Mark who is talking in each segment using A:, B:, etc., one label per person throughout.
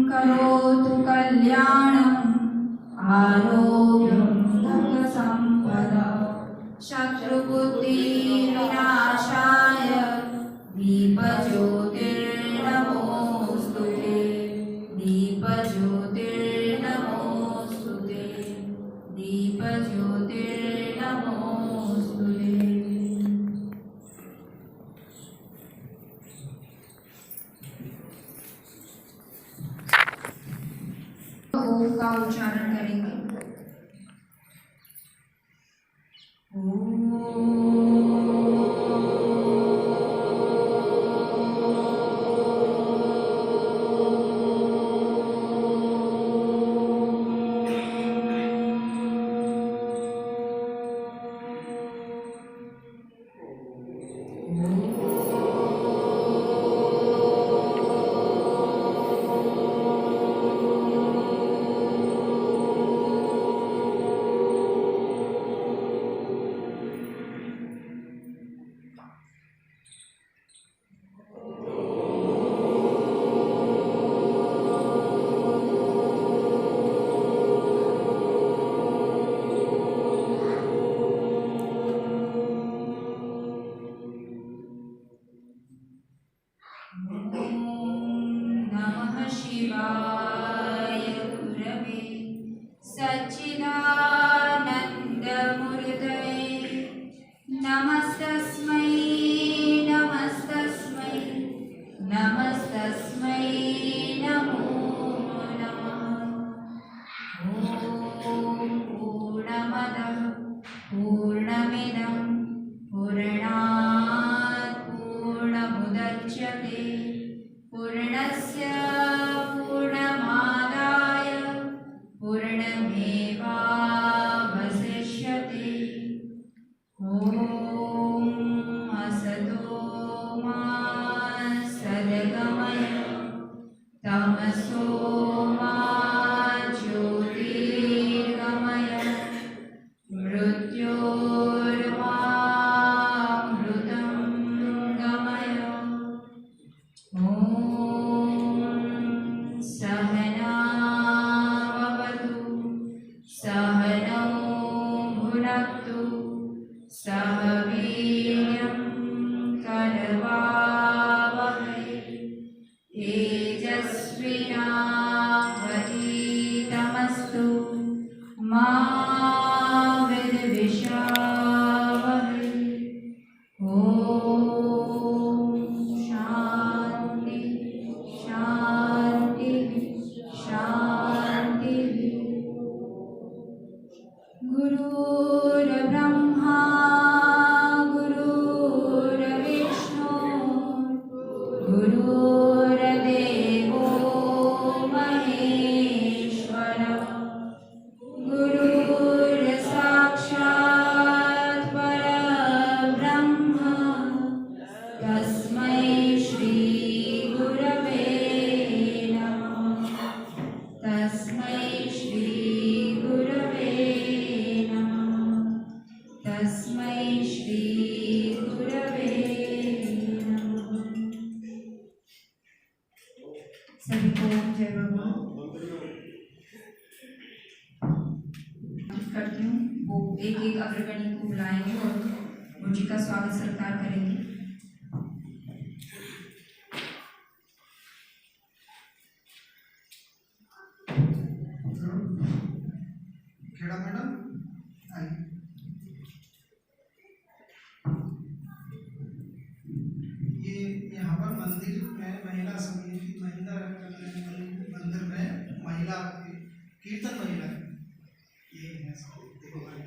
A: करोतु कल्याणम् आरोग्यं सुखसम्पदा शत्रुबुद्धिविनाशाय दीपज्योतिर्नमोऽस्तुते दीपज्योतिर्नमोऽस्तुते दीपज्योतिर्नमोऽस्तुते। ओम का उच्चारण करेंगे। नमः शिवाय गुरवे सच्चिदानन्दमूर्तये नमस्तस्मै नमस्तस्मै नमस्तस्मै नमो नमः। ॐ पूर्णमदः पूर्णमिदं पूर्णात् पूर्णमुदच्यते पूर्णस्य पूर्णमादाय पूर्णमेवावशिष्यते। ॐ असतो मा सद्गमय तमसो मा ज्योतिर्गमय मृत्योर्मामृतं गमय। ॐ सहना भवतु सहनौ भुनक्तु सह वीर्यं करवावहै तेजस्विनावधीतमस्तु मा विद्विषावहै। ॐ शान्ति शान्ति शान्तिः। गुरुर्ब्रह्मा गुरुर्विष्णु गुरुर्देवो महेश्वरः गुरुर्साक्षात् परब्रह्म तस्मै श्री गुरवे नमः तस्मै श्री गुरवे नमः तस्मै श्री गुरवे नमः। सभी को जय भगवान करती हूँ। वो एक एक अग्रगण्य को बुलाएंगे और गुरु जी का स्वागत सत्कार करेंगे।
B: खेड़ा मैडम आइए। ये यहाँ पर मंदिर में महिला समिति महिला मंदिर में महिला कीर्तन महिला ये है सब देखो भाई।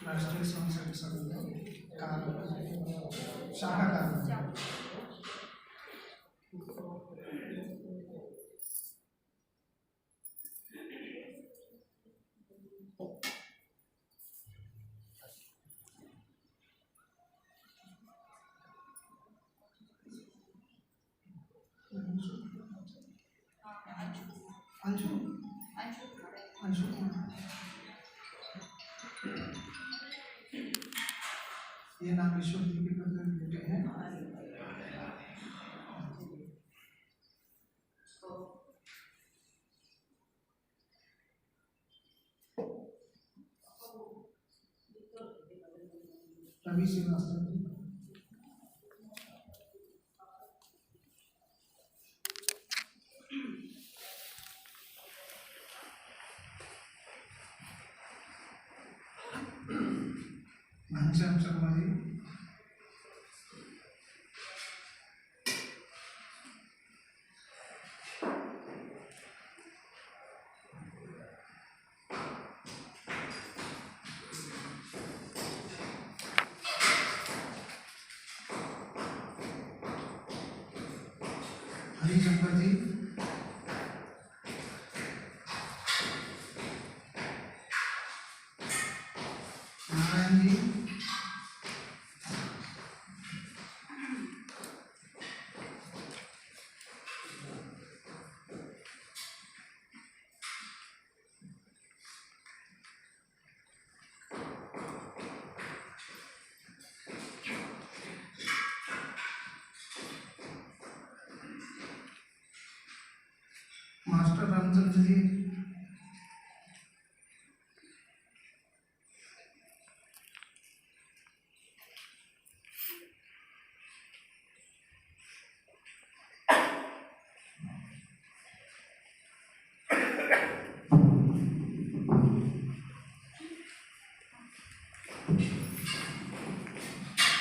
B: राष्ट्रीय स्वयंसेवक संघ शाखा का ये नागेश्वर जी के बेटे हैं। रवि श्रीवास्तव जी। घनश्याम शर्मा जी। हरिशंकर जी। नारायण जी। मास्टर रामचंद्र जी।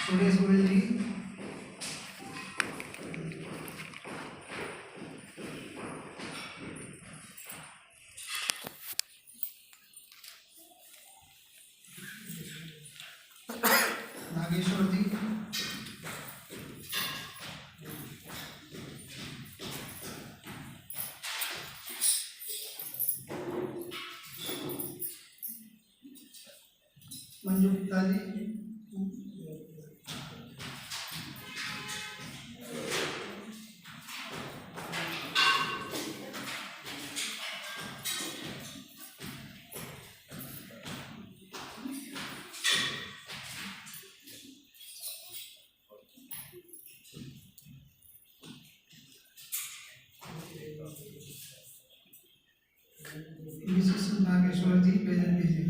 B: सुरेश गोयल जी। नागेश्वर जी। मंजू गुप्ता जी। मिसेस नागेश्वर जी, बैजंती जी।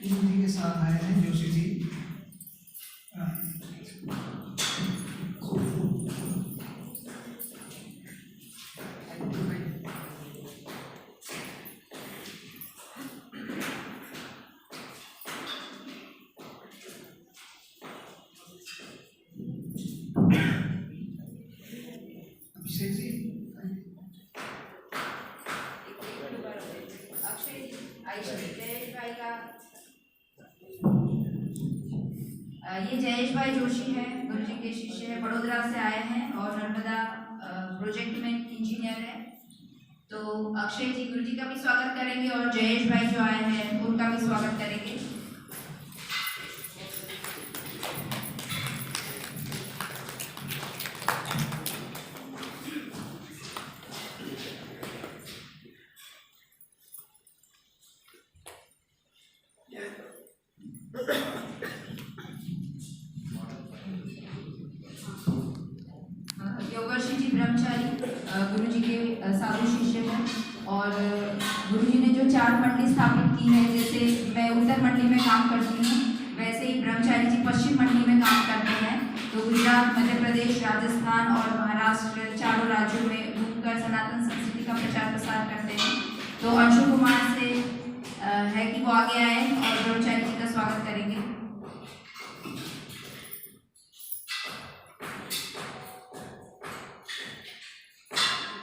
B: जी के साथ आए हैं जोशी जी। अभिषेक जी।
A: अक्षय जी, जयेश भाई का ये जयेश भाई जोशी है, गुरु जी के शिष्य है, बड़ोदरा से आए हैं और नर्मदा प्रोजेक्ट में इंजीनियर है। तो अक्षय जी गुरु जी का भी स्वागत करेंगे और जयेश भाई जो आए हैं उनका भी स्वागत करेंगे। योगर्षि जी ब्रह्मचारी गुरु जी के साधु शिष्य हैं और गुरु जी ने जो 4 मंडी स्थापित की है, जैसे मैं उत्तर मंडी में काम करती हूँ वैसे ही ब्रह्मचारी जी पश्चिम मंडी में काम करते हैं। तो गुजरात, मध्य प्रदेश, राजस्थान और महाराष्ट्र चारों राज्यों में घूमकर सनातन संस्कृति का प्रचार प्रसार करते हैं। तो अंशु कुमार से है कि वो आगे आए और ब्रह्मचारी जी का स्वागत करेंगे।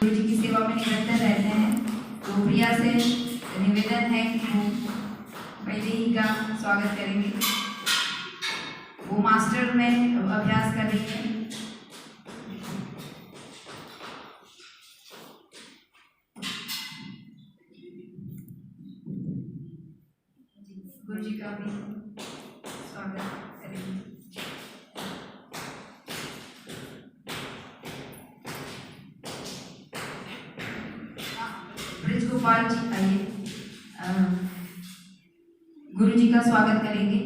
A: गुरु जी की सेवा में निरंतर रहते हैं। तो प्रिया से निवेदन है कि वो पहले ही का स्वागत करेंगे। वो मास्टर में अभ्यास कर रही है। गुरु जी का भी स्वागत करेंगे। ब्रिज गोपाल जी आइए, गुरु जी का स्वागत करेंगे।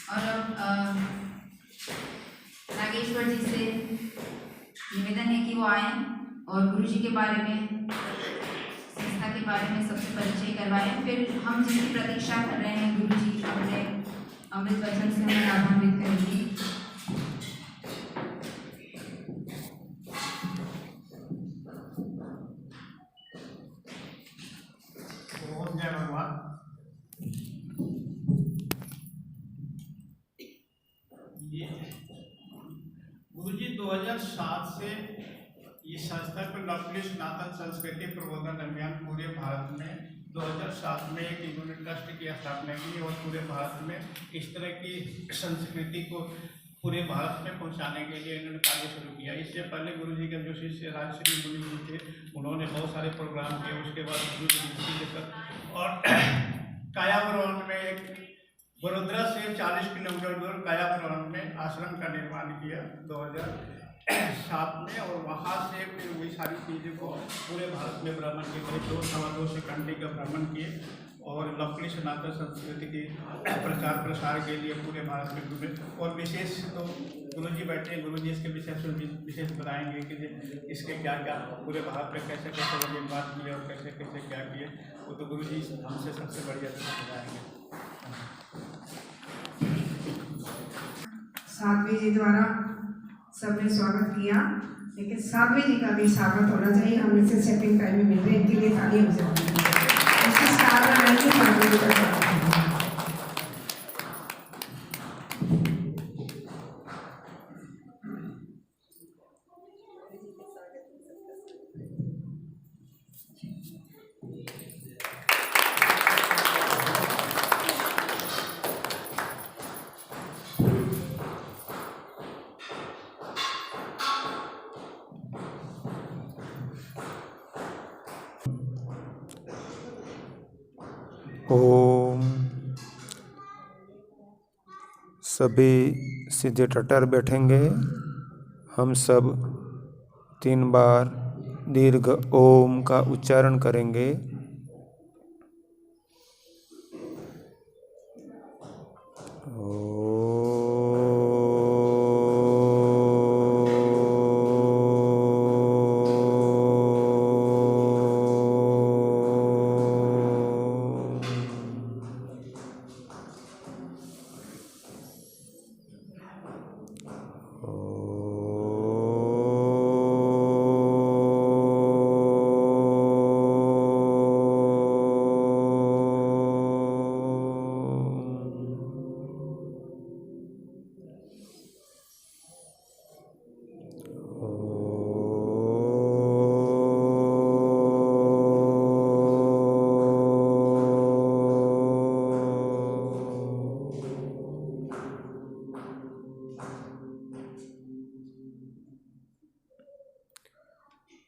A: और अब नागेश्वर जी से निवेदन है कि वो आए और गुरु जी के बारे में, संस्था के बारे में सबसे परिचय करवाएं। फिर हम जिसकी प्रतीक्षा कर रहे हैं गुरु जी अपने अमृत वचन से हमें लाभान्वित करेंगे।
C: जय भगवान। ये गुरुजी 2007 से ये संस्था को लवली सनातन संस्कृति प्रबोधन अभियान पूरे भारत में 2007 में एक इन्होंने ट्रस्ट की स्थापना की और पूरे भारत में इस तरह की संस्कृति को पूरे भारत में पहुंचाने के लिए इन्होंने कार्य शुरू किया। इससे पहले गुरु जी के जो शिष्य राजश्री मुनि जी थे उन्होंने बहुत सारे प्रोग्राम किए। उसके बाद गुरु जी लेकर और कायाप्रवन में एक वडोदरा से 40 किलोमीटर दूर कायाप्रवन में आश्रम का निर्माण किया 2007 में। और वहाँ से फिर वही सारी चीज़ों को पूरे भारत में भ्रमण किए, करीब 2-2.25 से कंट्री का भ्रमण किए और लवली सनातन संस्कृति के प्रचार प्रसार के लिए पूरे भारत में घूमे। और विशेष तो गुरु जी बैठे, गुरु जी इसके विशेष बताएंगे कि इसके क्या क्या पूरे भारत में कैसे कैसे वो बात किए और कैसे कैसे क्या किए, वो तो गुरु जी हमसे सबसे बढ़िया बताएंगे।
D: साध्वी जी द्वारा सबने स्वागत किया, लेकिन साध्वी जी का भी स्वागत होना चाहिए। हम इसे सेटिंग टाइम में मिल रहे हैं, इनके लिए ताली हो जाती है। इसी स्टार में नहीं साध्वी जी का स्वागत है।
E: ओम। सभी सीधे टटर बैठेंगे। हम सब 3 बार दीर्घ ओम का उच्चारण करेंगे।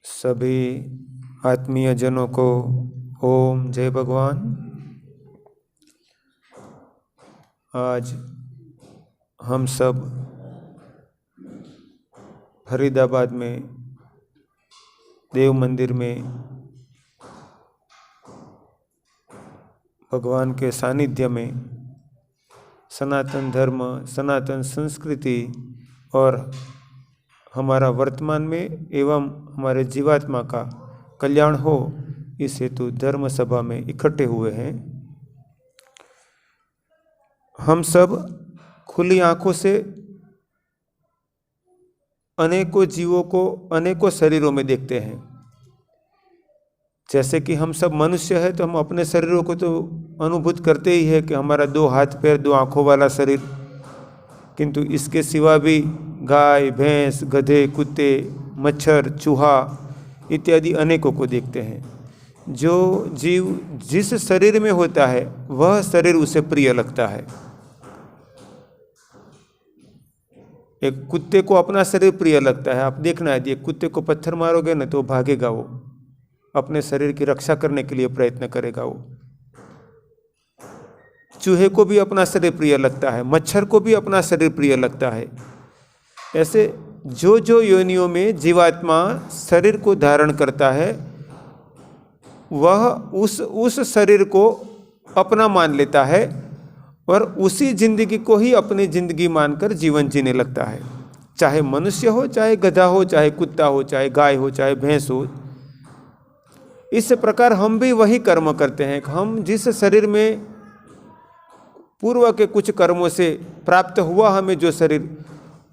E: सभी आत्मीय जनों को ओम जय भगवान। आज हम सब फरीदाबाद में देव मंदिर में भगवान के सानिध्य में सनातन धर्म, सनातन संस्कृति और हमारा वर्तमान में एवं हमारे जीवात्मा का कल्याण हो, इस हेतु धर्म सभा में इकट्ठे हुए हैं। हम सब खुली आंखों से अनेकों जीवों को अनेकों शरीरों में देखते हैं। जैसे कि हम सब मनुष्य हैं तो हम अपने शरीरों को तो अनुभूत करते ही है कि हमारा 2 हाथ पैर 2 आँखों वाला शरीर, किंतु इसके सिवा भी गाय, भैंस, गधे, कुत्ते, मच्छर, चूहा इत्यादि अनेकों को देखते हैं। जो जीव जिस शरीर में होता है वह शरीर उसे प्रिय लगता है। एक कुत्ते को अपना शरीर प्रिय लगता है। आप देखना, यदि एक कुत्ते को पत्थर मारोगे ना तो भागेगा, वो अपने शरीर की रक्षा करने के लिए प्रयत्न करेगा। वो चूहे को भी अपना शरीर प्रिय लगता है, मच्छर को भी अपना शरीर प्रिय लगता है। ऐसे जो जो योनियों में जीवात्मा शरीर को धारण करता है वह उस शरीर को अपना मान लेता है और उसी जिंदगी को ही अपनी जिंदगी मानकर जीवन जीने लगता है। चाहे मनुष्य हो, चाहे गधा हो, चाहे कुत्ता हो, चाहे गाय हो, चाहे भैंस हो। इस प्रकार हम भी वही कर्म करते हैं। हम जिस शरीर में पूर्व के कुछ कर्मों से प्राप्त हुआ हमें जो शरीर,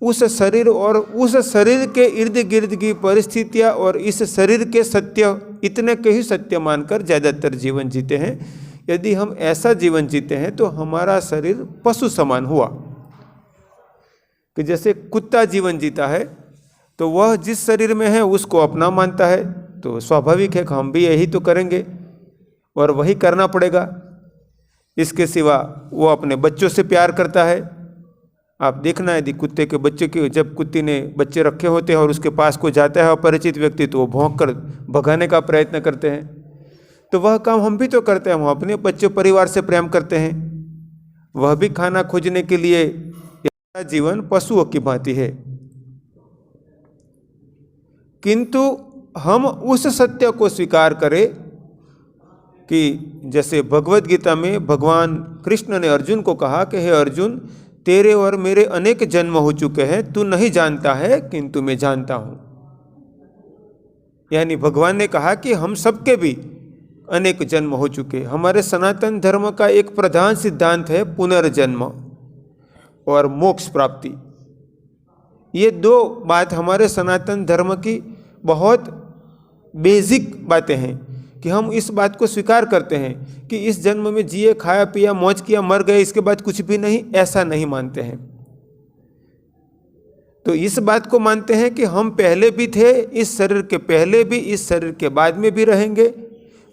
E: उस शरीर और उस शरीर के इर्द गिर्द की परिस्थितियाँ और इस शरीर के सत्य, इतने के ही सत्य मानकर ज़्यादातर जीवन जीते हैं। यदि हम ऐसा जीवन जीते हैं तो हमारा शरीर पशु समान हुआ। कि जैसे कुत्ता जीवन जीता है तो वह जिस शरीर में है उसको अपना मानता है, तो स्वाभाविक है कि हम भी यही तो करेंगे और वही करना पड़ेगा। इसके सिवा वो अपने बच्चों से प्यार करता है। आप देखना, यदि कुत्ते के बच्चे के, जब कुत्ती ने बच्चे रखे होते हैं और उसके पास को जाता है अपरिचित व्यक्ति, तो वो भौंक कर भगाने का प्रयत्न करते हैं। तो वह काम हम भी तो करते हैं। हम अपने बच्चों परिवार से प्रेम करते हैं। वह भी खाना खोजने के लिए, जीवन पशुओं की भांति है। किंतु हम उस सत्य को स्वीकार करें कि जैसे भगवत गीता में भगवान कृष्ण ने अर्जुन को कहा कि हे अर्जुन, तेरे और मेरे अनेक जन्म हो चुके हैं, तू नहीं जानता है किंतु मैं जानता हूँ। यानी भगवान ने कहा कि हम सबके भी अनेक जन्म हो चुके। हमारे सनातन धर्म का एक प्रधान सिद्धांत है पुनर्जन्म और मोक्ष प्राप्ति। ये दो बात हमारे सनातन धर्म की बहुत बेसिक बातें हैं कि हम इस बात को स्वीकार करते हैं कि इस जन्म में जिए, खाया पिया, मौज किया, मर गए, इसके बाद कुछ भी नहीं, ऐसा नहीं मानते हैं। तो इस बात को मानते हैं कि हम पहले भी थे, इस शरीर के पहले भी, इस शरीर के बाद में भी रहेंगे।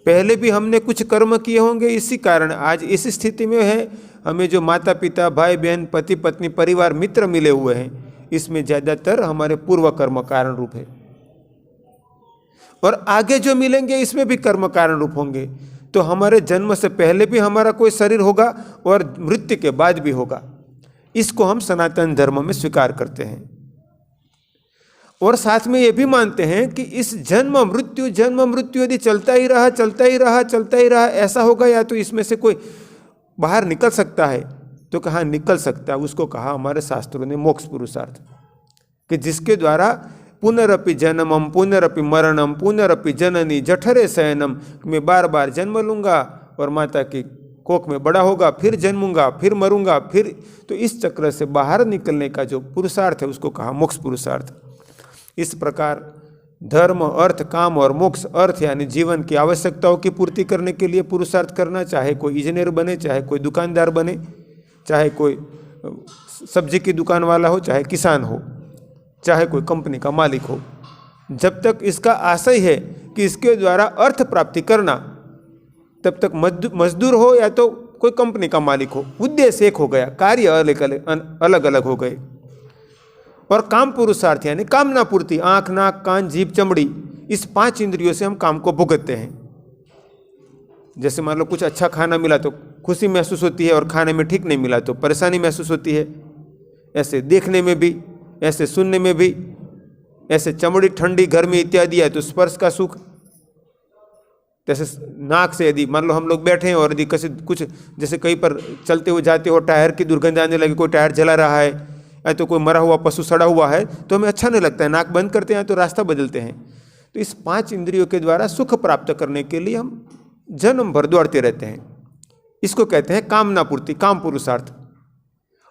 E: पहले भी हमने कुछ कर्म किए होंगे, इसी कारण आज इस स्थिति में है। हमें जो माता पिता, भाई बहन, पति पत्नी, परिवार, मित्र मिले हुए हैं, इसमें ज़्यादातर हमारे पूर्व कर्म कारण रूप है। और आगे जो मिलेंगे इसमें भी कर्म कारण रूप होंगे। तो हमारे जन्म से पहले भी हमारा कोई शरीर होगा और मृत्यु के बाद भी होगा। इसको हम सनातन धर्म में स्वीकार करते हैं। और साथ में ये भी मानते हैं कि इस जन्म मृत्यु यदि चलता ही रहा ऐसा होगा, या तो इसमें से कोई बाहर निकल सकता है। तो कहाँ निकल सकता है, उसको कहा हमारे शास्त्रों ने मोक्ष पुरुषार्थ, कि जिसके द्वारा पुनरपि जन्मम पुनरपि मरणम पुनरपि जननी जठरे शयनम, मैं बार बार जन्म लूँगा और माता की कोख में बड़ा होगा, फिर जन्मूंगा, फिर मरूंगा, फिर। तो इस चक्र से बाहर निकलने का जो पुरुषार्थ है उसको कहा मोक्ष पुरुषार्थ। इस प्रकार धर्म, अर्थ, काम और मोक्ष, अर्थ यानी जीवन की आवश्यकताओं की पूर्ति करने के लिए पुरुषार्थ करना, चाहे कोई इंजीनियर बने, चाहे कोई दुकानदार बने, चाहे कोई सब्जी की दुकान वाला हो, चाहे किसान हो, चाहे कोई कंपनी का मालिक हो। जब तक इसका आशय है कि इसके द्वारा अर्थ प्राप्ति करना, तब तक मजदूर हो या तो कोई कंपनी का मालिक हो, उद्देश्य एक हो गया, कार्य अलग अलग हो गए। और काम पुरुषार्थ यानी कामना पूर्ति, आँख, नाक, कान, जीभ, चमड़ी, इस 5 इंद्रियों से हम काम को भुगतते हैं। जैसे मान लो कुछ अच्छा खाना मिला तो खुशी महसूस होती है, और खाने में ठीक नहीं मिला तो परेशानी महसूस होती है। ऐसे देखने में भी, ऐसे सुनने में भी, ऐसे चमड़ी, ठंडी, गर्मी इत्यादि है तो स्पर्श का सुख। जैसे नाक से यदि मान लो हम लोग बैठे हैं और यदि कुछ जैसे कहीं पर चलते हुए जाते हो, टायर की दुर्गंध आने लगी, कोई टायर जला रहा है या तो कोई मरा हुआ पशु सड़ा हुआ है, तो हमें अच्छा नहीं लगता है, नाक बंद करते हैं तो रास्ता बदलते हैं। तो इस 5 इंद्रियों के द्वारा सुख प्राप्त करने के लिए हम जन्म भर दौड़ते रहते हैं। इसको कहते हैं कामना पूर्ति, काम पुरुषार्थ।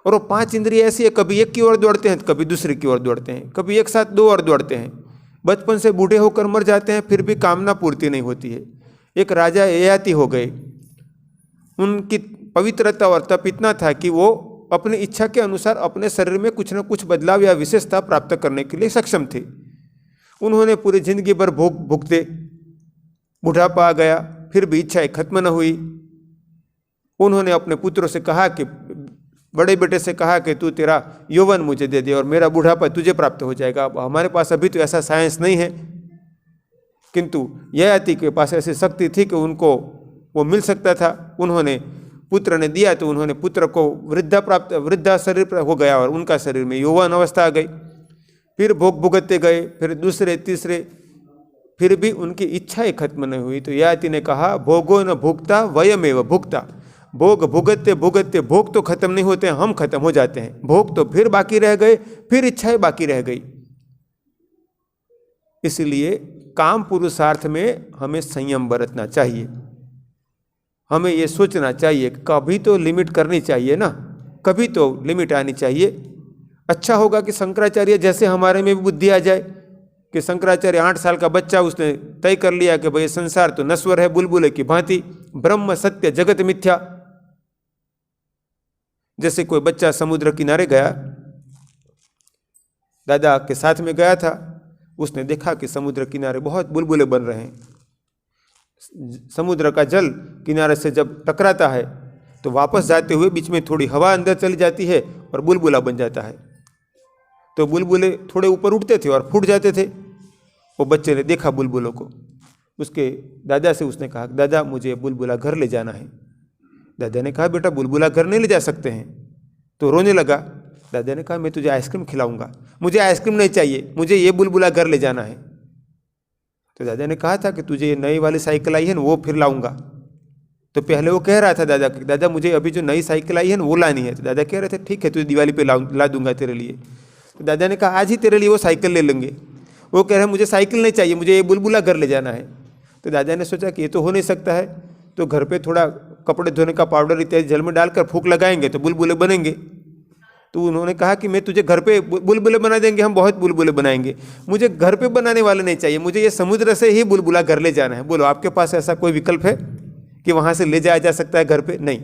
E: और वो 5 इंद्रिय ऐसी है, कभी एक की ओर दौड़ते हैं तो कभी दूसरे की ओर दौड़ते हैं, कभी एक साथ 2 ओर दौड़ते हैं। बचपन से बूढ़े होकर मर जाते हैं, फिर भी कामना पूर्ति नहीं होती है। एक राजा ययाति हो गए, उनकी पवित्रता और तप इतना था कि वो अपनी इच्छा के अनुसार अपने शरीर में कुछ न कुछ बदलाव या विशेषता प्राप्त करने के लिए सक्षम थे। उन्होंने पूरी जिंदगी भर भोग भुगते, बुढ़ापा आ गया, फिर भी इच्छाएं खत्म न हुई। उन्होंने अपने पुत्रों से कहा कि बड़े बेटे से कहा कि तू तेरा यौवन मुझे दे दे और मेरा बुढ़ापा तुझे प्राप्त हो जाएगा। अब हमारे पास अभी तो ऐसा साइंस नहीं है, किंतु ययाति के पास ऐसी शक्ति थी कि उनको वो मिल सकता था। उन्होंने पुत्र ने दिया तो उन्होंने पुत्र को वृद्धा शरीर हो गया और उनका शरीर में यौवन अवस्था आ गई। फिर भोग भुगतते गए, फिर दूसरे तीसरे, फिर भी उनकी इच्छाएं खत्म नहीं हुई। तो ययाति ने कहा भोगो न भुगता वयमेव भुगता। भोग भुगतते भुगतते भोग तो खत्म नहीं होते हैं, हम खत्म हो जाते हैं। भोग तो फिर बाकी रह गए, फिर इच्छाएं बाकी रह गई। इसलिए काम पुरुषार्थ में हमें संयम बरतना चाहिए। हमें ये सोचना चाहिए कि कभी तो लिमिट करनी चाहिए ना, कभी तो लिमिट आनी चाहिए। अच्छा होगा कि शंकराचार्य जैसे हमारे में भी बुद्धि आ जाए कि शंकराचार्य 8 साल का बच्चा, उसने तय कर लिया कि भाई संसार तो नश्वर है बुलबुले की भांति, ब्रह्म सत्य जगत मिथ्या। जैसे कोई बच्चा समुद्र किनारे गया, दादा के साथ में गया था, उसने देखा कि समुद्र किनारे बहुत बुलबुले बन रहे हैं। समुद्र का जल किनारे से जब टकराता है तो वापस जाते हुए बीच में थोड़ी हवा अंदर चली जाती है और बुलबुला बन जाता है। तो बुलबुले थोड़े ऊपर उठते थे और फूट जाते थे। वो बच्चे ने देखा बुलबुलों को, उसके दादा से उसने कहा दादा मुझे बुलबुला घर ले जाना है। दादा ने कहा बेटा बुलबुला घर नहीं ले जा सकते हैं। तो रोने लगा। दादा ने कहा मैं तुझे आइसक्रीम खिलाऊंगा। मुझे आइसक्रीम नहीं चाहिए, मुझे ये बुलबुला घर ले जाना है। तो दादा ने कहा था कि तुझे ये नई वाली साइकिल आई है ना वो फिर लाऊंगा। तो पहले वो कह रहा था दादा मुझे अभी जो नई साइकिल आई है ना वो लानी है। तो दादा कह रहे थे ठीक है तुझे दिवाली पे ला दूंगा तेरे लिए। तो दादा ने कहा आज ही तेरे लिए वो साइकिल ले लेंगे। वो कह रहे हैं मुझे साइकिल नहीं चाहिए, मुझे ये बुलबुला घर ले जाना है। तो दादा ने सोचा कि ये तो हो नहीं सकता है, तो घर पे थोड़ा कपड़े धोने का पाउडर इत्यादि जल में डालकर फूंक लगाएंगे तो बुलबुले बनेंगे। तो उन्होंने कहा कि मैं तुझे घर पे बुलबुले बना देंगे, हम बहुत बुलबुले बनाएंगे। मुझे घर पे बनाने वाले नहीं चाहिए, मुझे ये समुद्र से ही बुलबुला घर ले जाना है। बोलो आपके पास ऐसा कोई विकल्प है कि वहाँ से ले जाया जा सकता है घर पे? नहीं।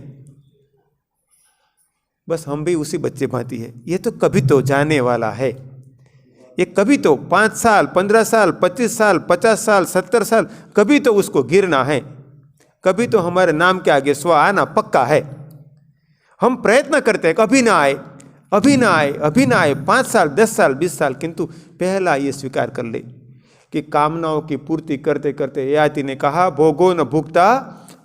E: बस हम भी उसी बच्चे भांति है। ये तो कभी तो जाने वाला है, ये कभी तो 5 साल 15 साल 25 साल 50 साल 70 साल कभी तो उसको गिरना है। कभी तो हमारे नाम के आगे स्व आना पक्का है। हम प्रयत्न करते हैं कभी ना आए, अभी ना आए, अभी ना आए, 5 साल 10 साल 20 साल, किंतु पहला ये स्वीकार कर ले कि कामनाओं की पूर्ति करते करते ययाति ने कहा भोगो न भुगता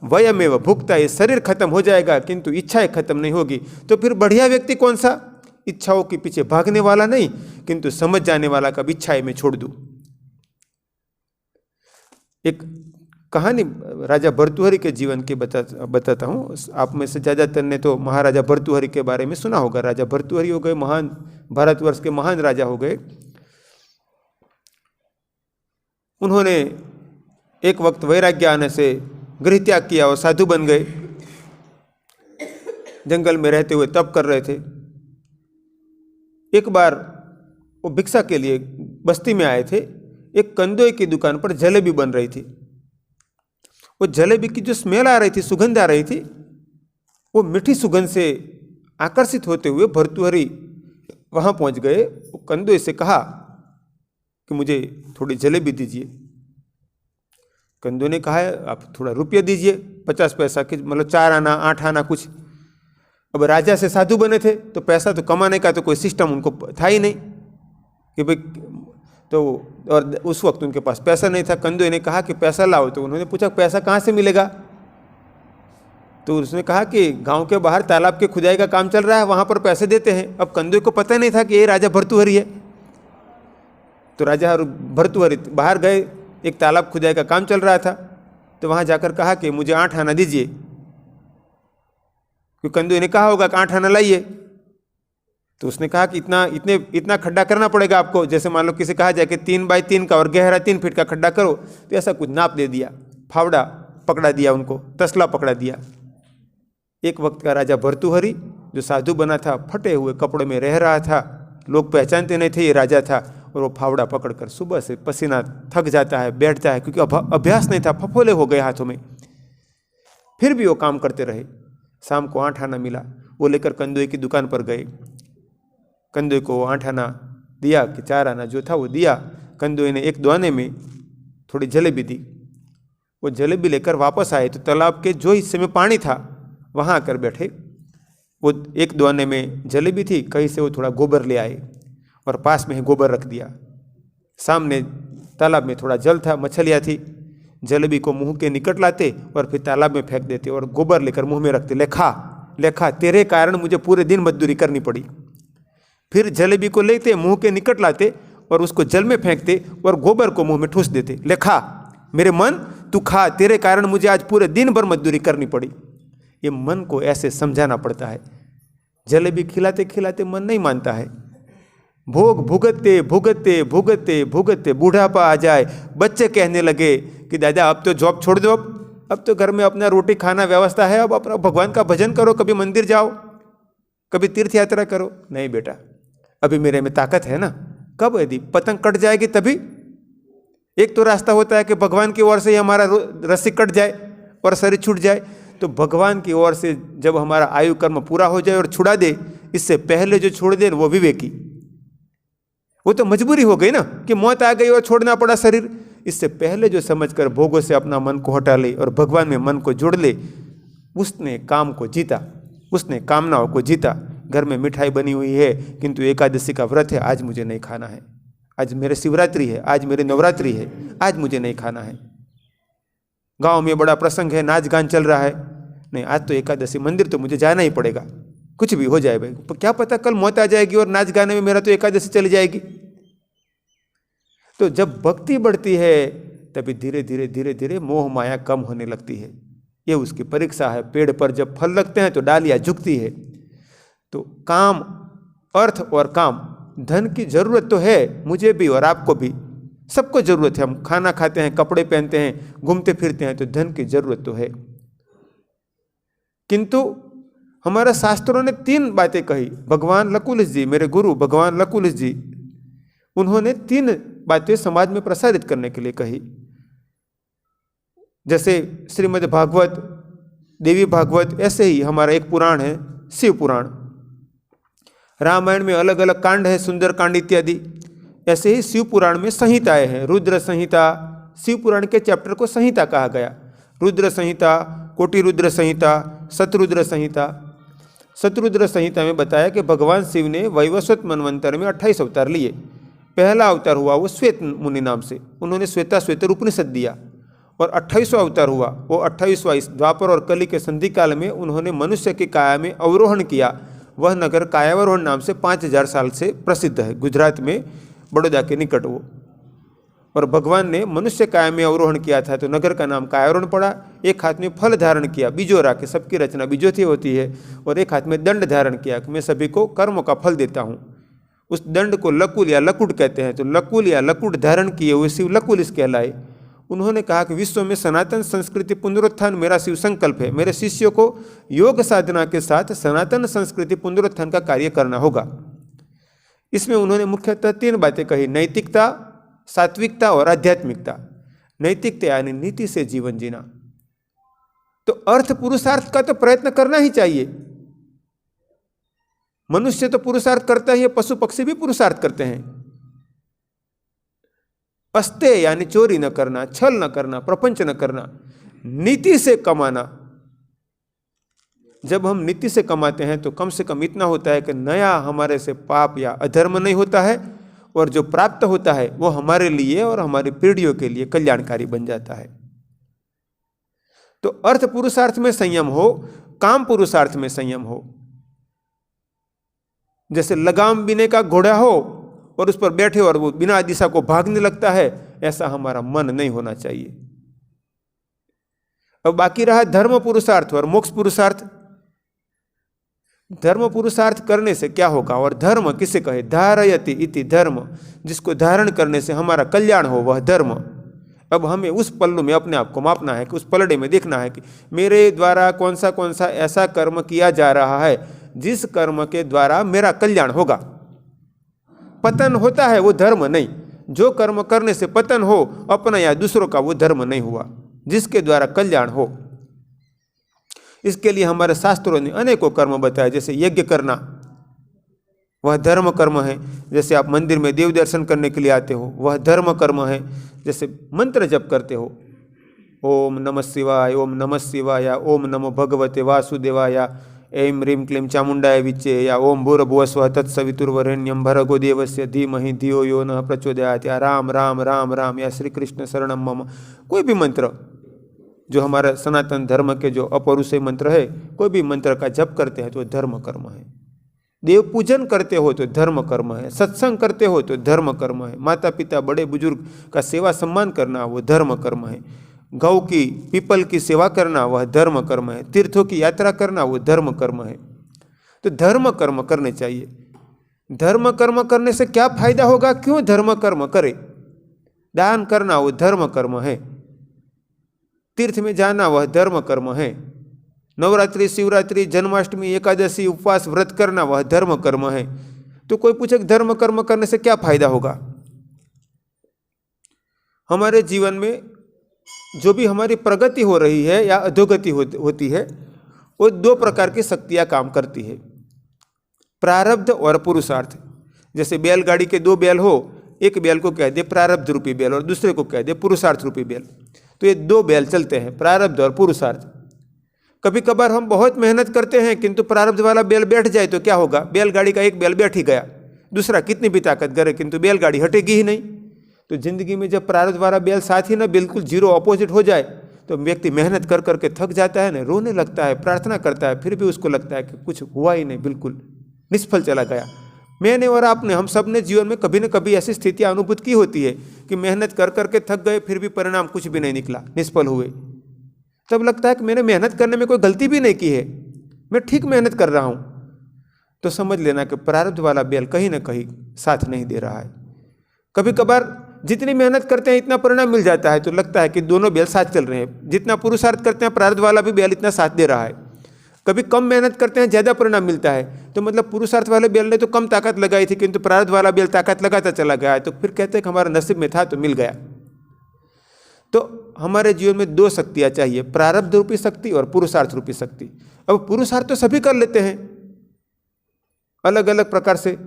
E: वयमेव भुगता। ये शरीर खत्म हो जाएगा किंतु इच्छाएं खत्म नहीं होगी। तो फिर बढ़िया व्यक्ति कौन सा? इच्छाओं के पीछे भागने वाला नहीं किंतु समझ जाने वाला, कब इच्छाएं मैं छोड़ दूं। एक कहानी राजा भर्तृहरि के जीवन की बताता हूँ। आप में से ज़्यादातर ने तो महाराजा भर्तृहरि के बारे में सुना होगा। राजा भर्तृहरि हो गए महान, भारतवर्ष के महान राजा हो गए। उन्होंने एक वक्त वैराग्य आने से गृह त्याग किया और साधु बन गए। जंगल में रहते हुए तप कर रहे थे। एक बार वो भिक्षा के लिए बस्ती में आए थे। एक कंदोई की दुकान पर जलेबी बन रही थी। वो जलेबी की जो स्मेल आ रही थी, सुगंध आ रही थी, वो मीठी सुगंध से आकर्षित होते हुए भर्तृहरि वहाँ पहुँच गए। वो कंदोई से कहा कि मुझे थोड़ी जलेबी दीजिए। कंदोई ने कहा आप थोड़ा रुपया दीजिए, 50 पैसा की, मतलब 4 आना 8 आना कुछ। अब राजा से साधु बने थे तो पैसा तो कमाने का तो कोई सिस्टम उनको था ही नहीं कि भाई, तो और उस वक्त उनके पास पैसा नहीं था। कंदोई ने कहा कि पैसा लाओ। तो उन्होंने पूछा पैसा कहाँ से मिलेगा? तो उसने कहा कि गांव के बाहर तालाब के खुदाई का काम चल रहा है, वहाँ पर पैसे देते हैं। अब कंदोई को पता नहीं था कि ये राजा भर्तृहरि है। तो राजा भर्तृहरि बाहर गए, एक तालाब खुदाई का काम चल रहा था, तो वहाँ जाकर कहा कि मुझे 8 आना दीजिए। क्योंकि कंदोई ने कहा होगा कि 8 आना लाइए। तो उसने कहा कि इतना खड्डा करना पड़ेगा आपको। जैसे मान लो किसी कहा जाए कि 3 बाई 3 का और गहरा 3 फीट का खड्डा करो, तो ऐसा कुछ नाप दे दिया। फावड़ा पकड़ा दिया उनको, तसला पकड़ा दिया। एक वक्त का राजा भर्तृहरि जो साधु बना था, फटे हुए कपड़े में रह रहा था, लोग पहचानते नहीं थे ये राजा था। और वो फावड़ा पकड़कर सुबह से पसीना थक जाता है, बैठता है, क्योंकि अभ्यास नहीं था, फफोले हो गए हाथों में। फिर भी वो काम करते रहे। शाम को 8 आना मिला, वो लेकर कंदोई की दुकान पर गए। कंदोई को 8 आना दिया कि 4 आना जो था वो दिया। कंदोई ने एक दुआने में थोड़ी जलेबी दी। वो जलेबी लेकर वापस आए तो तालाब के जो हिस्से में पानी था वहाँ आकर बैठे। वो एक दो आने में जलेबी थी, कहीं से वो थोड़ा गोबर ले आए और पास में ही गोबर रख दिया। सामने तालाब में थोड़ा जल था, मछलियाँ थी, जलेबी को मुंह के निकट लाते और फिर तालाब में फेंक देते और गोबर लेकर मुंह में रखते, ले खा, तेरे कारण मुझे पूरे दिन मजदूरी करनी पड़ी। फिर जलेबी को लेते, मुंह के निकट लाते और उसको जल में फेंकते और गोबर को मुंह में ठूस देते, ले खा मेरे मन, तू खा, तेरे कारण मुझे आज पूरे दिन भर मजदूरी करनी पड़ी। ये मन को ऐसे समझाना पड़ता है। जलेबी खिलाते खिलाते मन नहीं मानता है। भोग भुगतते भुगतते भुगतते भुगतते बूढ़ापा आ जाए, बच्चे कहने लगे कि दादा अब तो जॉब छोड़ दो, अब तो घर में अपना रोटी खाना व्यवस्था है, अब अपना भगवान का भजन करो, कभी मंदिर जाओ, कभी तीर्थ यात्रा करो। नहीं बेटा, अभी मेरे में ताकत है ना। कब? यदि पतंग कट जाएगी तभी। एक तो रास्ता होता है कि भगवान की ओर से ही हमारा रस्सी कट जाए और शरीर छूट जाए। तो भगवान की ओर से जब हमारा आयु कर्म पूरा हो जाए और छुड़ा दे, इससे पहले जो छोड़ दे वो विवेकी, वो तो मजबूरी हो गई ना कि मौत आ गई और छोड़ना पड़ा शरीर। इससे पहले जो समझकर भोगों से अपना मन को हटा ले और भगवान में मन को जोड़ ले, उसने काम को जीता, उसने कामनाओं को जीता। घर में मिठाई बनी हुई है किंतु एकादशी का व्रत है, आज मुझे नहीं खाना है, आज मेरे शिवरात्रि है, आज मेरे नवरात्रि है, आज मुझे नहीं खाना है। गांव में बड़ा प्रसंग है, नाच गान चल रहा है, नहीं आज तो एकादशी, मंदिर तो मुझे जाना ही पड़ेगा, कुछ भी हो जाए भाई, क्या पता कल मौत आ जाएगी और नाच गाने में मेरा तो एकादशी चली जाएगी। तो जब भक्ति बढ़ती है तभी धीरे धीरे धीरे धीरे मोह माया कम होने लगती है। ये उसकी परीक्षा है। पेड़ पर जब फल लगते हैं तो डालियाँ झुकती है। तो काम, अर्थ और काम, धन की जरूरत तो है, मुझे भी और आपको भी, सबको जरूरत है। हम खाना खाते हैं, कपड़े पहनते हैं, घूमते फिरते हैं, तो धन की जरूरत तो है। किंतु हमारे शास्त्रों ने 3 बातें कही। भगवान लकुलिश जी, मेरे गुरु भगवान लकुलिश जी, उन्होंने 3 बातें समाज में प्रसारित करने के लिए कही। जैसे श्रीमद् भागवत, देवी भागवत, ऐसे ही हमारा एक पुराण है शिव पुराण। रामायण में अलग अलग कांड है, सुंदर कांड इत्यादि। ऐसे ही शिव पुराण में संहिताएं हैं। रुद्र संहिता, शिव पुराण के चैप्टर को संहिता कहा गया। रुद्र संहिता, कोटि रुद्र संहिता, शतरुद्र संहिता। शतरुद्र संहिता में बताया कि भगवान शिव ने वैवस्वत मनवंतर में 28 अवतार लिए। पहला अवतार हुआ वो श्वेत मुनि नाम से, उन्होंने श्वेताश्वेतर उपनिषद दिया। और 28वां अवतार हुआ वो 28वां इस द्वापर और कली के संधि काल में उन्होंने मनुष्य की काया में अवरोहण किया। वह नगर कायावरोहण नाम से 5000 साल से प्रसिद्ध है, गुजरात में बड़ौदा के निकट वो। और भगवान ने मनुष्य काया में अवरोहण किया था तो नगर का नाम कायावरोहण पड़ा। एक हाथ में फल धारण किया, बीजों रखे, सबकी रचना बीजों से होती है। और एक हाथ में दंड धारण किया कि मैं सभी को कर्मों का फल देता हूँ। उस दंड को लकुल या लकुट कहते हैं। तो लकुल या लकुट धारण किए हुए शिव लकुलिश कहलाए। उन्होंने कहा कि विश्व में सनातन संस्कृति पुनरुत्थान मेरा शिव संकल्प है। मेरे शिष्यों को योग साधना के साथ सनातन संस्कृति पुनरुत्थान का कार्य करना होगा। इसमें उन्होंने मुख्यतः 3 बातें कही, नैतिकता, सात्विकता और आध्यात्मिकता। नैतिकता यानी नीति से जीवन जीना। तो अर्थ पुरुषार्थ का तो प्रयत्न करना ही चाहिए। मनुष्य तो पुरुषार्थ करता ही है, पशु पक्षी भी पुरुषार्थ करते हैं। अस्ते यानी चोरी न करना, छल न करना, प्रपंच न करना, नीति से कमाना। जब हम नीति से कमाते हैं तो कम से कम इतना होता है कि नया हमारे से पाप या अधर्म नहीं होता है, और जो प्राप्त होता है वो हमारे लिए और हमारी पीढ़ियों के लिए कल्याणकारी बन जाता है। तो अर्थ पुरुषार्थ में संयम हो, काम पुरुषार्थ में संयम हो। जैसे लगाम बिने का घोड़ा हो और उस पर बैठे और वो बिना दिशा को भागने लगता है, ऐसा हमारा मन नहीं होना चाहिए। अब बाकी रहा धर्म पुरुषार्थ और मोक्ष पुरुषार्थ। धर्म पुरुषार्थ करने से क्या होगा, और धर्म किसे कहे, धारयति इति धर्म, जिसको धारण करने से हमारा कल्याण हो वह धर्म। अब हमें उस पल्लू में अपने आप को मापना है कि उस पलड़े में देखना है कि मेरे द्वारा कौन सा ऐसा कर्म किया जा रहा है जिस कर्म के द्वारा मेरा कल्याण होगा। पतन होता है वो धर्म नहीं। जो कर्म करने से पतन हो अपना या दूसरों का, वो धर्म नहीं हुआ। जिसके द्वारा कल्याण हो, इसके लिए हमारे शास्त्रों ने अनेकों कर्म बताए। जैसे यज्ञ करना, वह धर्म कर्म है। जैसे आप मंदिर में देव दर्शन करने के लिए आते हो, वह धर्म कर्म है। जैसे मंत्र जप करते हो, ओम नमः शिवाय, ओम नमः शिवाय, ओम नमो भगवते वासुदेवाय, ऐं ह्रीं क्लीं चामुण्डाय विच्चे या ओम भूर्भुवस्वः तत्सवितुर्वरेण्यं भर्गो देवस्य धीमहि धियो यो नः प्रचोदयात् या राम राम राम राम या श्री कृष्ण शरणम मम, कोई भी मंत्र जो हमारा सनातन धर्म के जो अपौरुषेय मंत्र है, कोई भी मंत्र का जप करते हैं तो धर्म कर्म है। देव पूजन करते हो तो धर्म कर्म है। सत्संग करते हो तो धर्म कर्म है। माता पिता बड़े बुजुर्ग का सेवा सम्मान करना वो धर्म कर्म है। गौ की पीपल की सेवा करना वह धर्म कर्म है। तीर्थों की यात्रा करना वो धर्म कर्म है। तो धर्म कर्म करने चाहिए। धर्म कर्म करने से क्या फायदा होगा, क्यों धर्म कर्म करे? दान करना वो धर्म कर्म है। तीर्थ में जाना वह धर्म कर्म है। नवरात्रि, शिवरात्रि, जन्माष्टमी, एकादशी, उपवास, व्रत करना वह धर्म कर्म है। तो कोई पूछे धर्म कर्म करने से क्या फायदा होगा? हमारे जीवन में जो भी हमारी प्रगति हो रही है या अधोगति होती है, वो दो प्रकार की शक्तियां काम करती है, प्रारब्ध और पुरुषार्थ। जैसे बैलगाड़ी के दो बैल हो, एक बैल को कह दे प्रारब्ध रूपी बैल और दूसरे को कह दे पुरुषार्थ रूपी बैल, तो ये दो बैल चलते हैं, प्रारब्ध और पुरुषार्थ। कभी कभार हम बहुत मेहनत करते हैं किंतु प्रारब्ध वाला बैल बैठ जाए तो क्या होगा? बैलगाड़ी का एक बैल बैठ ही गया, दूसरा कितनी भी ताकत करे किंतु बैलगाड़ी हटेगी ही नहीं। तो जिंदगी में जब प्रारब्ध वाला बैल साथ ही ना बिल्कुल जीरो ऑपोजिट हो जाए तो व्यक्ति मेहनत कर करके थक जाता है ना, रोने लगता है, प्रार्थना करता है, फिर भी उसको लगता है कि कुछ हुआ ही नहीं, बिल्कुल निष्फल चला गया। मैंने और आपने, हम सब ने जीवन में कभी न कभी ऐसी स्थितियां अनुभूत की होती है कि मेहनत कर करके थक गए, फिर भी परिणाम कुछ भी नहीं निकला, निष्फल हुए। तब लगता है कि मैंने मेहनत करने में कोई गलती भी नहीं की है, मैं ठीक मेहनत कर रहा हूँ। तो समझ लेना कि प्रारब्ध वाला बैल कहीं ना कहीं साथ नहीं दे रहा है। कभी कभार जितनी मेहनत करते हैं इतना परिणाम मिल जाता है तो लगता है कि दोनों बैल साथ चल रहे हैं। जितना पुरुषार्थ करते हैं प्रारब्ध वाला भी बैल इतना साथ दे रहा है। कभी कम मेहनत करते हैं ज़्यादा परिणाम मिलता है, तो मतलब पुरुषार्थ वाले बैल ने तो कम ताकत लगाई थी किंतु प्रारब्ध वाला बैल ताकत लगाता चला गया है, तो फिर कहते हैं कि हमारा नसीब में था तो मिल गया। तो हमारे जीवन में दो शक्तियाँ चाहिए, प्रारब्ध रूपी शक्ति और पुरुषार्थ रूपी शक्ति। अब पुरुषार्थ तो सभी कर लेते हैं अलग अलग प्रकार से,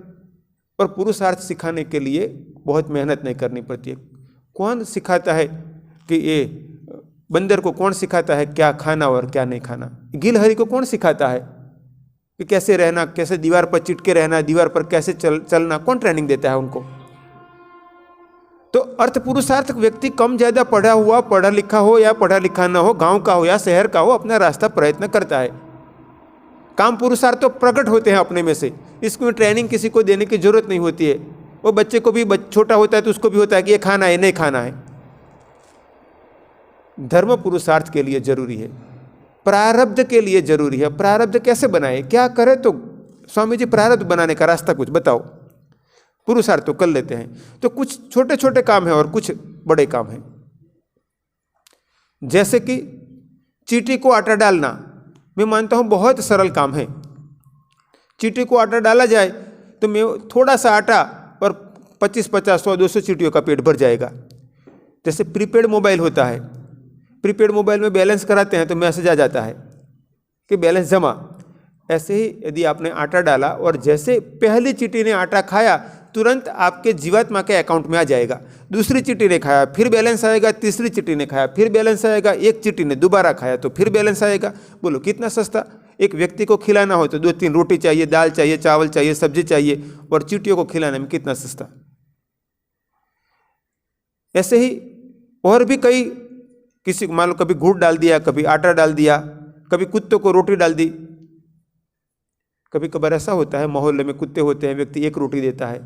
E: और पुरुषार्थ सिखाने के लिए बहुत मेहनत नहीं करनी पड़ती है। कौन सिखाता है कि ये बंदर को कौन सिखाता है क्या खाना और क्या नहीं खाना? गिलहरी को कौन सिखाता है कि कैसे रहना, कैसे दीवार पर चिटके रहना, दीवार पर कैसे चलना? कौन ट्रेनिंग देता है उनको? तो अर्थ पुरुषार्थ व्यक्ति कम ज़्यादा पढ़ा हुआ, पढ़ा लिखा हो या पढ़ा लिखा ना हो, गांव का हो या शहर का हो, अपना रास्ता प्रयत्न करता है। काम पुरुषार्थ तो प्रकट होते हैं अपने में से, इसको ट्रेनिंग किसी को देने की जरूरत नहीं होती है। वो बच्चे को भी छोटा होता है तो उसको भी होता है कि ये खाना है नहीं खाना है। धर्म पुरुषार्थ के लिए जरूरी है, प्रारब्ध के लिए जरूरी है। प्रारब्ध कैसे बनाए, क्या करे? तो स्वामी जी प्रारब्ध बनाने का रास्ता कुछ बताओ। पुरुषार्थ तो कर लेते हैं, तो कुछ छोटे छोटे काम है और कुछ बड़े काम है। जैसे कि चींटी को आटा डालना, मैं मानता हूँ बहुत सरल काम है। चींटी को आटा डाला जाए तो मैं थोड़ा सा आटा और 25, 50, 100, 200 चींटियों का पेट भर जाएगा। जैसे प्रीपेड मोबाइल होता है, प्रीपेड मोबाइल में बैलेंस कराते हैं तो मैसेज आ जाता है कि बैलेंस जमा। ऐसे ही यदि आपने आटा डाला और जैसे पहली चींटी ने आटा खाया तुरंत आपके जीवात्मा के अकाउंट में आ जाएगा। दूसरी चींटी ने खाया फिर बैलेंस आएगा, तीसरी चींटी ने खाया फिर बैलेंस आएगा, एक चींटी ने दोबारा खाया तो फिर बैलेंस आएगा। बोलो कितना सस्ता। एक व्यक्ति को खिलाना हो तो 2-3 रोटी चाहिए, दाल चाहिए, चावल चाहिए, सब्जी चाहिए, और चींटियों को खिलाने में कितना सस्ता। ऐसे ही और भी कई, किसी को मान लो कभी गुड़ डाल दिया, कभी आटा डाल दिया, कभी कुत्तों को रोटी डाल दी। कभी कभार ऐसा होता है मोहल्ले में कुत्ते होते हैं, व्यक्ति एक रोटी देता है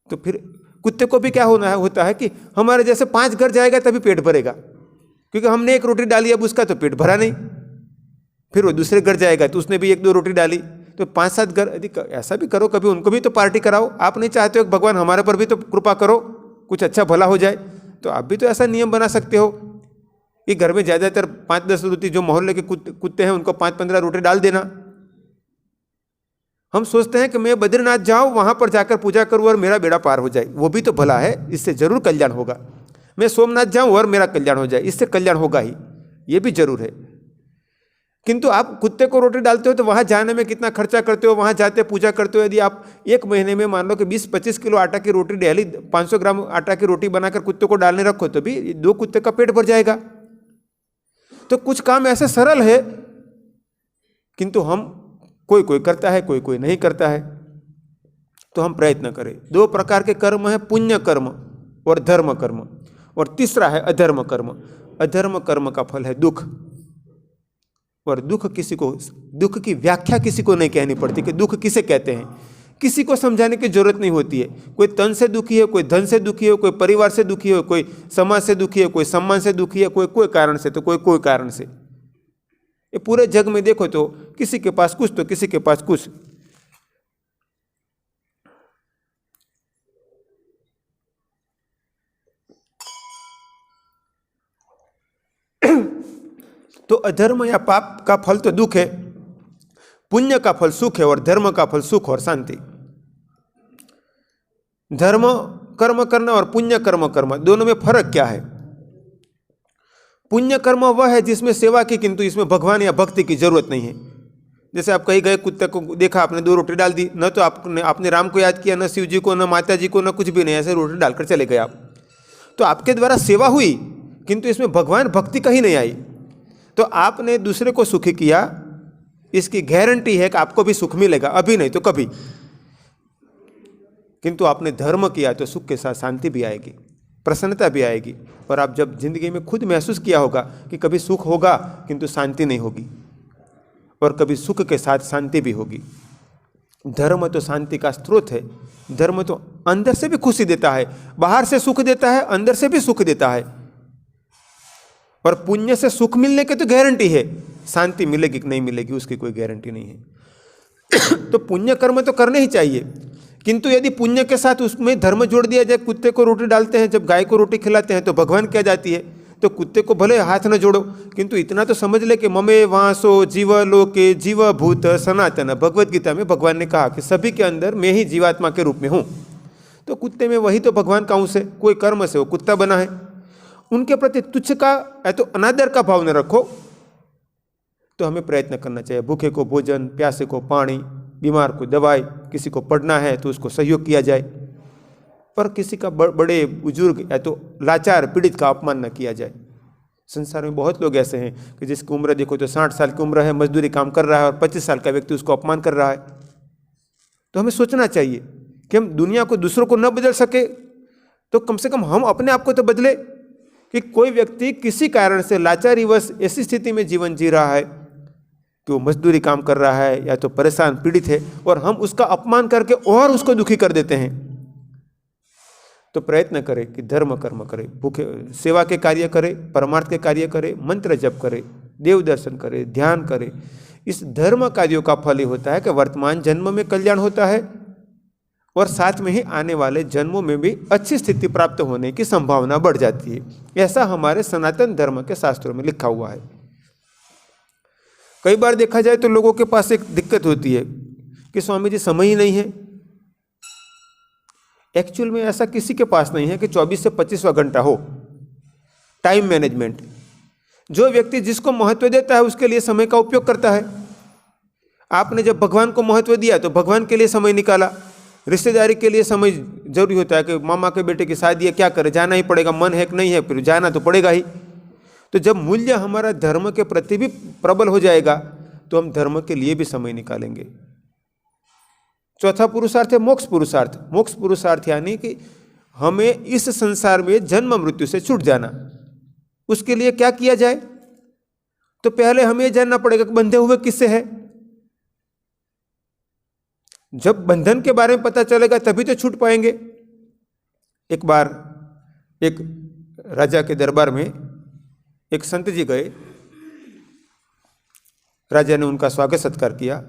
E: तो फिर कुत्ते को भी क्या होता है कि हमारे जैसे 5 घर जाएगा तभी पेट भरेगा, क्योंकि हमने एक रोटी डाली अब उसका तो पेट भरा नहीं। फिर वो दूसरे घर जाएगा तो उसने भी 1-2 रोटी डाली, तो 5-7 घर। यदि ऐसा भी करो, कभी उनको भी तो पार्टी कराओ। आप नहीं चाहते हो भगवान हमारे पर भी तो कृपा करो, कुछ अच्छा भला हो जाए, तो आप भी तो ऐसा नियम बना सकते हो कि घर में ज़्यादातर 5-10 रोटी, जो मोहल्ले के कुत्ते हैं उनको 5-15 रोटी डाल देना। हम सोचते हैं कि मैं बद्रीनाथ जाऊँ, वहाँ पर जाकर पूजा करूँ और मेरा बेड़ा पार हो जाए, वो भी तो भला है, इससे जरूर कल्याण होगा। मैं सोमनाथ जाऊँ और मेरा कल्याण हो जाए, इससे कल्याण होगा ही, ये भी जरूर है। किंतु आप कुत्ते को रोटी डालते हो तो वहाँ जाने में कितना खर्चा करते हो, वहाँ जाते पूजा करते हो। यदि आप एक महीने में मान लो कि 20-25 किलो आटा की रोटी डेली 500 ग्राम आटा की रोटी बनाकर कुत्ते को डालने रखो तो भी 2 कुत्ते का पेट भर जाएगा। तो कुछ काम ऐसे सरल है किंतु हम कोई कोई करता है, कोई कोई नहीं करता है। तो हम प्रयत्न करें। 2 प्रकार के कर्म है, पुण्य कर्म और धर्म कर्म, और तीसरा है अधर्म कर्म। अधर्म कर्म का फल है दुख, और दुख की व्याख्या किसी को नहीं कहनी पड़ती कि दुख किसे कहते हैं। किसी को समझाने की जरूरत नहीं होती है। कोई तन से दुखी है, कोई धन से दुखी है, कोई परिवार से दुखी है, कोई समाज से दुखी है, कोई सम्मान से दुखी है, कोई कारण से, तो कोई कारण से। ये पूरे जग में देखो तो किसी के पास कुछ तो किसी के पास कुछ। तो अधर्म या पाप का फल तो दुख है, पुण्य का फल सुख है, और धर्म का फल सुख और शांति। धर्म कर्म करना और पुण्य कर्म करना, दोनों में फर्क क्या है? पुण्य कर्म वह है जिसमें सेवा की, किंतु इसमें भगवान या भक्ति की जरूरत नहीं है। जैसे आप कहीं गए, कुत्ते को देखा, आपने 2 रोटी डाल दी, न तो आपने राम को याद किया, न शिव जी को, न माता जी को, न कुछ भी नहीं, ऐसे रोटी डालकर चले गए आप। तो आपके द्वारा सेवा हुई, किंतु इसमें भगवान भक्ति कहीं नहीं आई। तो आपने दूसरे को सुखी किया, इसकी गारंटी है कि आपको भी सुख मिलेगा, अभी नहीं तो कभी। किंतु आपने धर्म किया तो सुख के साथ शांति भी आएगी, प्रसन्नता भी आएगी। और आप जब जिंदगी में खुद महसूस किया होगा कि कभी सुख होगा किंतु शांति नहीं होगी, और कभी सुख के साथ शांति भी होगी। धर्म तो शांति का स्रोत है। धर्म तो अंदर से भी खुशी देता है, बाहर से सुख देता है, अंदर से भी सुख देता है। और पुण्य से सुख मिलने की तो गारंटी है, शांति मिलेगी कि नहीं मिलेगी उसकी कोई गारंटी नहीं है। तो पुण्य कर्म तो करने ही चाहिए, किंतु यदि पुण्य के साथ उसमें धर्म जोड़ दिया जाए, कुत्ते को रोटी डालते हैं, जब गाय को रोटी खिलाते हैं तो भगवान क्या जाती है, तो कुत्ते को भले हाथ न जोड़ो, किंतु इतना तो समझ ले कि ममे वासो जीव लोके जीव भूत सनातन। भगवत गीता में भगवान ने कहा कि सभी के अंदर मैं ही जीवात्मा के रूप में हूँ। तो कुत्ते में वही तो भगवान का अंश है, कोई कर्म से वो कुत्ता बना है। उनके प्रति तुच्छ का या तो अनादर का भाव न रखो। तो हमें प्रयत्न करना चाहिए, भूखे को भोजन, प्यासे को पानी, बीमार को दवाई, किसी को पढ़ना है तो उसको सहयोग किया जाए, पर किसी का बड़े बुजुर्ग या तो लाचार पीड़ित का अपमान न किया जाए। संसार में बहुत लोग ऐसे हैं कि जिसकी उम्र देखो तो 60 साल की उम्र है, मजदूरी काम कर रहा है, और 25 साल का व्यक्ति उसको अपमान कर रहा है। तो हमें सोचना चाहिए कि हम दुनिया को दूसरों को न बदल सके तो कम से कम हम अपने आप को तो बदले। कि कोई व्यक्ति किसी कारण से लाचारीवश ऐसी स्थिति में जीवन जी रहा है कि वो मजदूरी काम कर रहा है या तो परेशान पीड़ित है, और हम उसका अपमान करके और उसको दुखी कर देते हैं। तो प्रयत्न करें कि धर्म कर्म करें, भूखे सेवा के कार्य करें, परमार्थ के कार्य करें, मंत्र जप करें, देव दर्शन करें, ध्यान करें। इस धर्म कार्यों का फल ही होता है कि वर्तमान जन्म में कल्याण होता है, और साथ में ही आने वाले जन्मों में भी अच्छी स्थिति प्राप्त होने की संभावना बढ़ जाती है। ऐसा हमारे सनातन धर्म के शास्त्रों में लिखा हुआ है। कई बार देखा जाए तो लोगों के पास एक दिक्कत होती है कि स्वामी जी समय ही नहीं है। एक्चुअल में ऐसा किसी के पास नहीं है कि 24 से 25वां घंटा हो। टाइम मैनेजमेंट, जो व्यक्ति जिसको महत्व देता है उसके लिए समय का उपयोग करता है। आपने जब भगवान को महत्व दिया तो भगवान के लिए समय निकाला। रिश्तेदारी के लिए समय जरूरी होता है कि मामा के बेटे की शादी है, क्या करे, जाना ही पड़ेगा, मन है कि नहीं है, फिर जाना तो पड़ेगा ही। तो जब मूल्य हमारा धर्म के प्रति भी प्रबल हो जाएगा तो हम धर्म के लिए भी समय निकालेंगे। चौथा पुरुषार्थ है मोक्ष पुरुषार्थ। मोक्ष पुरुषार्थ यानी कि हमें इस संसार में जन्म मृत्यु से छूट जाना। उसके लिए क्या किया जाए, तो पहले हमें जानना पड़ेगा कि बंधे हुए किससे है। जब बंधन के बारे में पता चलेगा तभी तो छूट पाएंगे। एक बार एक राजा के दरबार में एक संत जी गए। राजा ने उनका स्वागत सत्कार किया।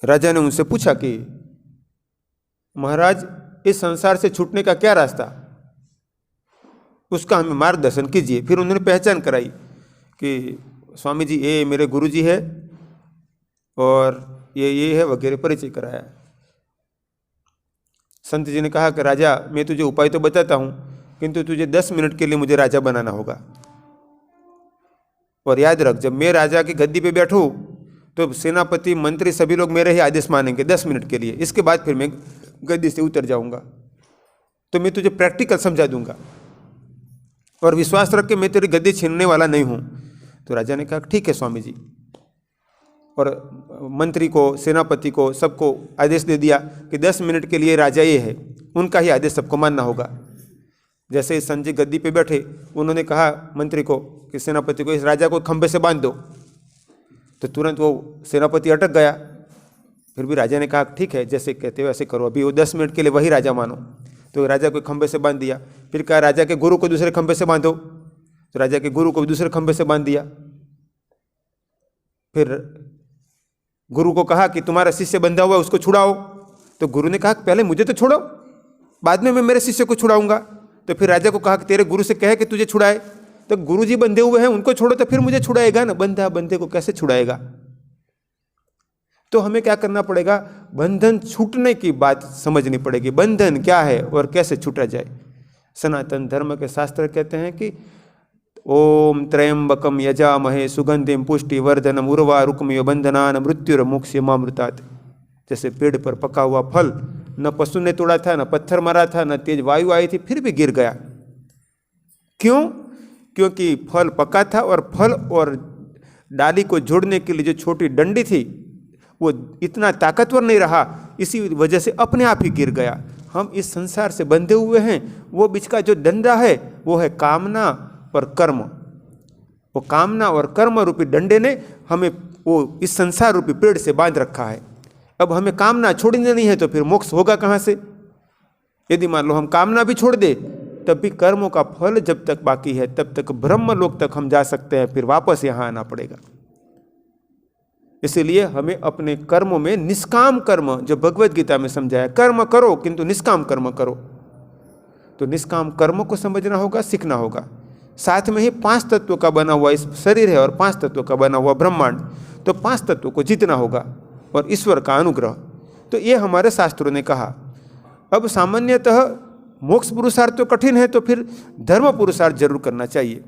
E: राजा ने उनसे पूछा कि महाराज, इस संसार से छूटने का क्या रास्ता, उसका हमें मार्गदर्शन कीजिए। फिर उन्होंने पहचान कराई कि स्वामी जी ये मेरे गुरुजी है और ये है वगैरह, परिचय कराया। संत जी ने कहा कि राजा, मैं तुझे उपाय तो बताता हूँ, किंतु तुझे 10 मिनट के लिए मुझे राजा बनाना होगा। और याद रख, जब मैं राजा की गद्दी पे बैठूँ तो सेनापति मंत्री सभी लोग मेरे ही आदेश मानेंगे 10 मिनट के लिए। इसके बाद फिर मैं गद्दी से उतर जाऊँगा। तो मैं तुझे प्रैक्टिकल समझा दूंगा, और विश्वास रख के मैं तेरी गद्दी छीनने वाला नहीं हूँ। तो राजा ने कहा ठीक है स्वामी जी। और मंत्री को, सेनापति को, सबको आदेश दे दिया कि 10 मिनट के लिए राजा ये है, उनका ही आदेश सबको मानना होगा। जैसे ही संजय गद्दी पे बैठे, उन्होंने कहा मंत्री को कि सेनापति को इस राजा को खंभे से बांध दो, तो तुरंत वो सेनापति अटक गया। फिर भी राजा ने कहा ठीक है, जैसे कहते हो वैसे करो, अभी वो 10 मिनट के लिए वही राजा मानो। तो राजा को खंभे से बांध दिया। फिर कहा राजा के गुरु को दूसरे खंभे से बांधो, तो राजा के गुरु को दूसरे खंभे से बांध दिया। फिर गुरु को कहा कि तुम्हारा शिष्य बंधा हुआ है, उसको छुड़ाओ। तो गुरु ने कहा पहले मुझे तो छोड़ो, बाद में मैं मेरे शिष्य को छुड़ाऊंगा। तो फिर राजा को कहा कि तेरे गुरु से कहे कि तुझे छुड़ाए। तो गुरु जी बंधे हुए हैं, उनको छोड़ो तो फिर मुझे छुड़ाएगा ना, बंधा बंधे को कैसे छुड़ाएगा। तो हमें क्या करना पड़ेगा, बंधन छूटने की बात समझनी पड़ेगी, बंधन क्या है और कैसे छूटा जाए। सनातन धर्म के शास्त्र कहते हैं कि ओम त्र्यंबकम यजामहे सुगंधिम पुष्टिवर्धनम उर्वारुकमिव बंधनान मृत्युर्मोक्षयमामृतात्। जैसे पेड़ पर पका हुआ फल न पशु ने तोड़ा था, न पत्थर मारा था, न तेज वायु आई थी, फिर भी गिर गया। क्यों? क्योंकि फल पका था और फल और डाली को जोड़ने के लिए जो छोटी डंडी थी वो इतना ताकतवर नहीं रहा, इसी वजह से अपने आप ही गिर गया। हम इस संसार से बंधे हुए हैं, वो बीच का जो डंडा है वो है कामना और कर्म। वो कामना और कर्म रूपी डंडे ने हमें वो इस संसार रूपी पेड़ से बांध रखा है। अब हमें कामना छोड़नी नहीं है तो फिर मोक्ष होगा कहाँ से? यदि मान लो हम कामना भी छोड़ दे तब भी कर्मों का फल जब तक बाकी है तब तक ब्रह्मलोक तक हम जा सकते हैं, फिर वापस यहाँ आना पड़ेगा। इसीलिए हमें अपने कर्मों में निष्काम कर्म, जो भगवत गीता में समझाया, कर्म करो किंतु निष्काम कर्म करो। तो निष्काम कर्म को समझना होगा, सीखना होगा। साथ में ही 5 तत्वों का बना हुआ इस शरीर है और 5 तत्वों का बना हुआ ब्रह्मांड, तो 5 तत्वों को जीतना होगा और ईश्वर का अनुग्रह। तो ये हमारे शास्त्रों ने कहा। अब सामान्यतः मोक्ष पुरुषार्थ तो कठिन है, तो फिर धर्म पुरुषार्थ जरूर करना चाहिए।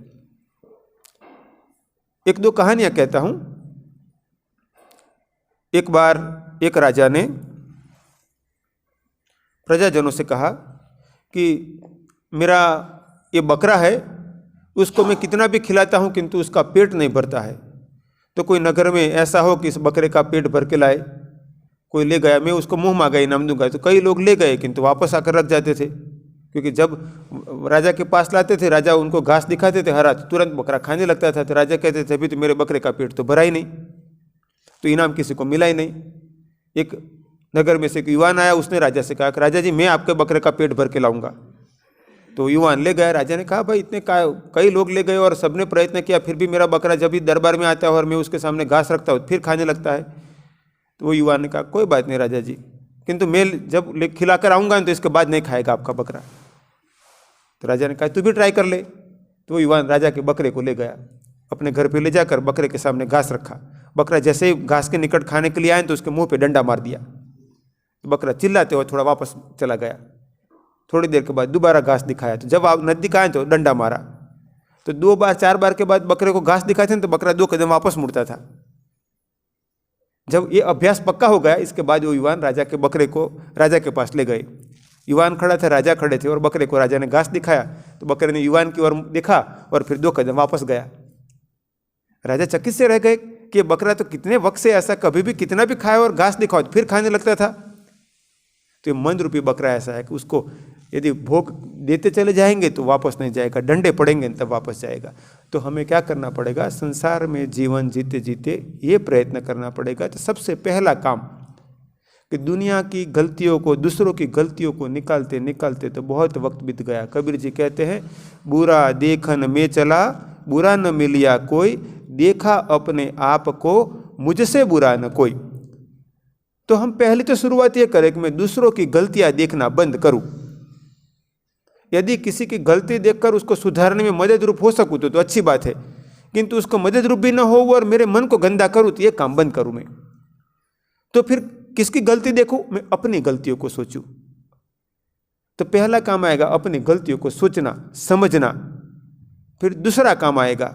E: 1-2 कहानियां कहता हूं। एक बार एक राजा ने प्रजाजनों से कहा कि मेरा ये बकरा है, उसको मैं कितना भी खिलाता हूं किंतु उसका पेट नहीं भरता है। तो कोई नगर में ऐसा हो कि इस बकरे का पेट भर के लाए। कोई ले गया, मैं उसको मुँह मांगा इनाम दूंगा। तो कई लोग ले गए किंतु वापस आकर रख जाते थे, क्योंकि जब राजा के पास लाते थे, राजा उनको घास दिखाते थे हरा, तो तुरंत बकरा खाने लगता था। तो राजा कहते थे अभी तो मेरे बकरे का पेट तो भरा ही नहीं, तो इनाम किसी को मिला ही नहीं। एक नगर में से एक युवान आया, उसने राजा से कहा कि राजा जी मैं आपके बकरे का पेट भर के लाऊंगा। तो युवान ले गया। राजा ने कहा भाई इतने कई लोग ले गए और सबने प्रयत्न किया, फिर भी मेरा बकरा जब भी दरबार में आता है और मैं उसके सामने घास रखता हूँ फिर खाने लगता है। तो वो युवान ने कहा कोई बात नहीं राजा जी, किंतु मैं जब खिलाकर आऊँगा तो इसके बाद नहीं खाएगा आपका बकरा। तो राजा ने कहा तू भी ट्राई कर ले। तो वो युवान राजा के बकरे को ले गया, अपने घर पे ले जाकर बकरे के सामने घास रखा। बकरा जैसे ही घास के निकट खाने के लिए आए तो उसके मुंह पे डंडा मार दिया। तो बकरा चिल्लाते हुए थोड़ा वापस चला गया। थोड़ी देर के बाद दोबारा घास दिखाया, तो जब आप नजदीक आए तो डंडा मारा। तो 2 बार 4 बार के बाद बकरे को घास दिखाते तो बकरा 2 कदम वापस मुड़ता था। जब ये अभ्यास पक्का हो गया, इसके बाद वो युवान राजा के बकरे को राजा के पास ले गए। युवान खड़ा था, राजा खड़े थे और बकरे को राजा ने घास दिखाया। तो बकरे ने युवान की ओर देखा और फिर 2 कदम वापस गया। राजा चकित से रह गए कि ये बकरा तो कितने वक्त से ऐसा कभी भी कितना भी खाए और घास दिखाओ फिर खाने लगता था। तो ये मन रूपी बकरा ऐसा है कि उसको यदि भोग देते चले जाएंगे तो वापस नहीं जाएगा, डंडे पड़ेंगे तब वापस जाएगा। तो हमें क्या करना पड़ेगा, संसार में जीवन जीते जीते ये प्रयत्न करना पड़ेगा। तो सबसे पहला काम कि दुनिया की गलतियों को, दूसरों की गलतियों को निकालते निकालते तो बहुत वक्त बीत गया। कबीर जी कहते हैं बुरा देखन में चला बुरा न मिलिया कोई, देखा अपने आप को मुझसे बुरा न कोई। तो हम पहले तो शुरुआत ये करें कि मैं दूसरों की गलतियां देखना बंद करूं। यदि किसी की गलती देखकर उसको सुधारने में मदद रूप हो सकूं तो अच्छी बात है, किंतु उसको मदद रूप भी ना हो और मेरे मन को गंदा करूं तो ये काम बंद करूं मैं। तो फिर किसकी गलती देखूं, मैं अपनी गलतियों को सोचूं। तो पहला काम आएगा अपनी गलतियों को सोचना समझना। फिर दूसरा काम आएगा,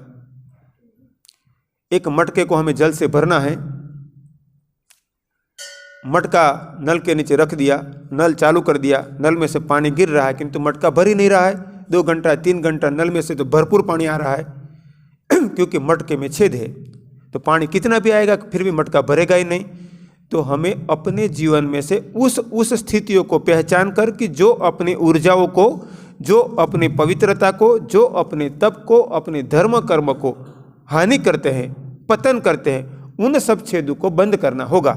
E: एक मटके को हमें जल से भरना है। मटका नल के नीचे रख दिया, नल चालू कर दिया, नल में से पानी गिर रहा है किंतु मटका भर ही नहीं रहा है। 2 घंटा 3 घंटा नल में से तो भरपूर पानी आ रहा है क्योंकि मटके में छेद है। तो पानी कितना भी आएगा फिर भी मटका भरेगा ही नहीं। तो हमें अपने जीवन में से उस स्थितियों को पहचान कर कि जो अपनी ऊर्जाओं को, जो अपनी पवित्रता को, जो अपने तप को, अपने धर्म कर्म को हानि करते हैं, पतन करते हैं, उन सब छेदों को बंद करना होगा।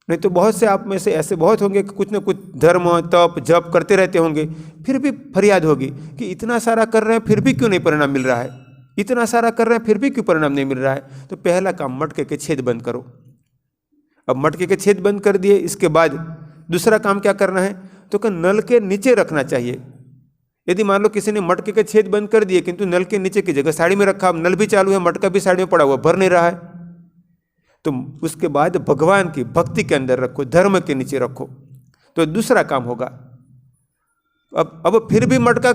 E: नहीं तो बहुत से आप में से ऐसे बहुत होंगे कि कुछ न कुछ धर्म तप जप करते रहते होंगे, फिर भी फरियाद होगी कि इतना सारा कर रहे हैं फिर भी क्यों नहीं परिणाम मिल रहा है, इतना सारा कर रहे हैं फिर भी क्यों परिणाम नहीं मिल रहा है। तो पहला काम मटके के छेद बंद करो। अब मटके के छेद बंद कर दिए, इसके बाद दूसरा काम क्या करना है, तो कि नल के नीचे रखना चाहिए। यदि मान लो किसी ने मटके के छेद बंद कर दिए किंतु नल के नीचे की जगह साड़ी में रखा, अब नल भी चालू है, मटका भी साड़ी में पड़ा हुआ, भर नहीं रहा है, तो उसके बाद भगवान की भक्ति के अंदर रखो, धर्म के नीचे रखो, तो दूसरा काम होगा। अब फिर भी मटका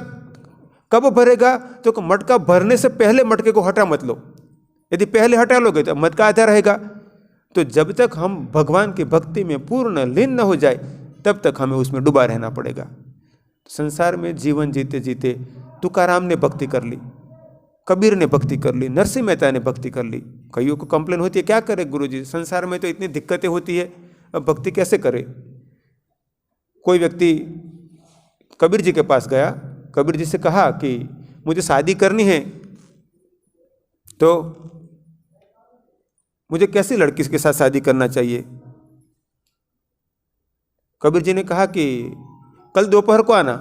E: कब भरेगा, तो मटका भरने से पहले मटके को हटा मत लो। यदि पहले हटा लोगे तो मटका आधा रहेगा। तो जब तक हम भगवान की भक्ति में पूर्ण लीन न हो जाए तब तक हमें उसमें डूबा रहना पड़ेगा। संसार में जीवन जीते जीते तुकाराम ने भक्ति कर ली, कबीर ने भक्ति कर ली, नरसिंह मेहता ने भक्ति कर ली। कईयों को कंप्लेन होती है, क्या करे गुरुजी, संसार में तो इतनी दिक्कतें होती है, अब भक्ति कैसे करे। कोई व्यक्ति कबीर जी के पास गया, कबीर जी से कहा कि मुझे शादी करनी है, तो मुझे कैसी लड़की के साथ शादी करना चाहिए। कबीर जी ने कहा कि कल दोपहर को आना।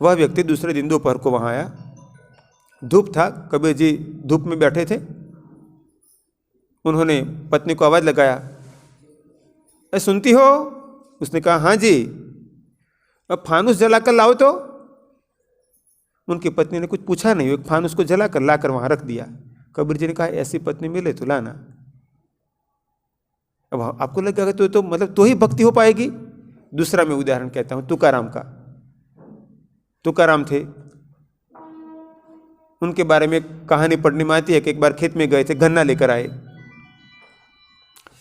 E: वह व्यक्ति दूसरे दिन दोपहर को वहाँ आया, धूप था, कबीर जी धूप में बैठे थे। उन्होंने पत्नी को आवाज़ लगाया, अरे सुनती हो? उसने कहा हाँ जी। अब फानुस जलाकर लाओ तो। उनकी पत्नी ने कुछ पूछा नहीं, एक फानुस को जलाकर लाकर वहाँ रख दिया। कबीर जी ने कहा ऐसी पत्नी मिले तो लाना। अब आपको लगेगा तो मतलब तो ही भक्ति हो पाएगी। दूसरा मैं उदाहरण कहता हूँ तुकाराम का। तुकाराम थे, उनके बारे में कहानी पढ़ने में आती है कि एक बार खेत में गए थे, गन्ना लेकर आए।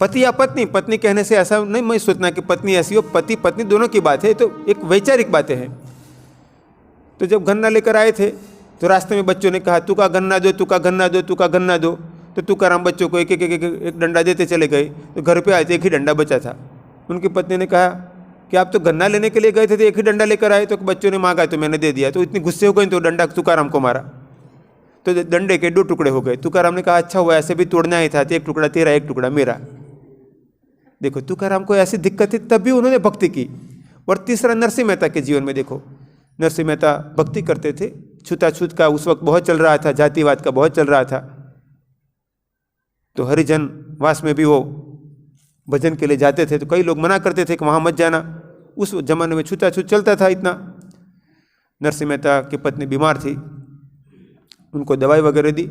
E: पति या पत्नी, पत्नी कहने से ऐसा नहीं मैं सोचना कि पत्नी ऐसी हो, पति पत्नी दोनों की बात है, तो एक वैचारिक बातें हैं। तो जब गन्ना लेकर आए थे तो रास्ते में बच्चों ने कहा तू का गन्ना दो, तू का गन्ना दो, तू का गन्ना दो। तो तुकाराम बच्चों को एक एक एक एक डंडा देते चले गए। तो घर पे आए थे, एक ही डंडा बचा था। उनकी पत्नी ने कहा कि आप तो गन्ना लेने के लिए गए थे तो एक ही डंडा लेकर आए। तो बच्चों ने मांगा तो मैंने दे दिया। तो इतनी गुस्से हो गए तो डंडा तुकाराम को मारा, तो डंडे के 2 टुकड़े हो गए। तुकाराम ने कहा अच्छा हुआ, ऐसे भी तोड़ना ही था, तो 1 टुकड़ा तेरा 1 टुकड़ा मेरा। देखो तुकाराम को ऐसी दिक्कत थी तब भी उन्होंने भक्ति की। और तीसरा नरसिंह मेहता के जीवन में देखो, नरसिंह मेहता भक्ति करते थे। छूताछूत का उस वक्त बहुत चल रहा था, जातिवाद का बहुत चल रहा था। तो हरिजन वास में भी वो भजन के लिए जाते थे, तो कई लोग मना करते थे कि वहाँ मत जाना। उस जमाने में छूताछूत चलता था इतना। नरसिंह मेहता की पत्नी बीमार थी, उनको दवाई वगैरह दी।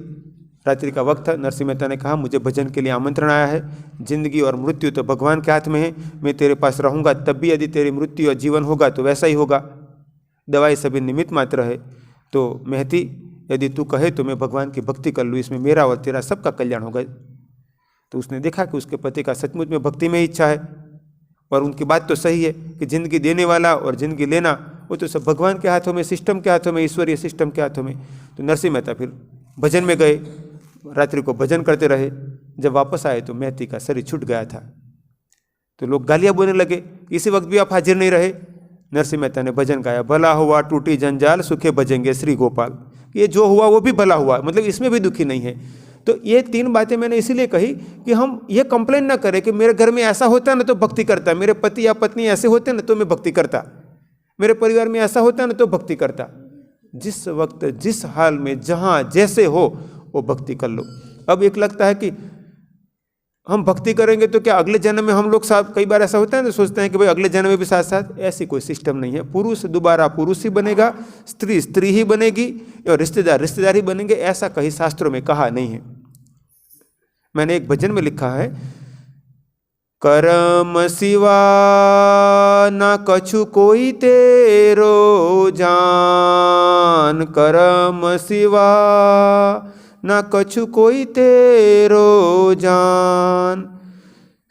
E: रात्रि का वक्त था। नरसिंह मेहता ने कहा मुझे भजन के लिए आमंत्रण आया है, जिंदगी और मृत्यु तो भगवान के हाथ में है, मैं तेरे पास रहूँगा तब भी यदि तेरी मृत्यु और जीवन होगा तो वैसा ही होगा, दवाई सभी निमित्त मात्र है। तो महती यदि तू कहे तो मैं भगवान की भक्ति कर लूँ, इसमें मेरा और तेरा सबका कल्याण होगा। तो उसने देखा कि उसके पति का सचमुच में भक्ति में इच्छा है, और उनकी बात तो सही है कि जिंदगी देने वाला और जिंदगी लेना वो तो सब भगवान के हाथों में, सिस्टम के हाथों में, ईश्वरीय सिस्टम के हाथों में। तो नरसिंह मेहता फिर भजन में गए, रात्रि को भजन करते रहे। जब वापस आए तो महती का शरीर छूट गया था। तो लोग गालियाँ बोलने लगे, इसी वक्त भी आप हाजिर नहीं रहे। नरसिंह मेहता ने भजन गाया, भला हुआ टूटी जंजाल सुखे भजेंगे श्री गोपाल। ये जो हुआ वो भी भला हुआ, मतलब इसमें भी दुखी नहीं है। तो ये 3 बातें मैंने इसीलिए कही कि हम ये कंप्लेन ना करें कि मेरे घर में ऐसा होता ना तो भक्ति करता, मेरे पति या पत्नी ऐसे होते ना तो मैं भक्ति करता, मेरे परिवार में ऐसा होता ना तो भक्ति करता। जिस वक्त जिस हाल में जहाँ जैसे हो वो भक्ति कर लो। अब एक लगता है कि हम भक्ति करेंगे तो क्या अगले जन्म में हम लोग साथ, कई बार ऐसा होता है ना, सोचते हैं कि भाई अगले जन्म में भी साथ साथ, ऐसी कोई सिस्टम नहीं है। पुरुष दोबारा पुरुष ही बनेगा, स्त्री स्त्री ही बनेगी, और रिश्तेदार रिश्तेदार ही बनेंगे, ऐसा कहीं शास्त्रों में कहा नहीं है। मैंने एक भजन में लिखा है, करम सिवा ना कछु कोई तेरो जान, करम सिवा ना कछु कोई तेरो जान।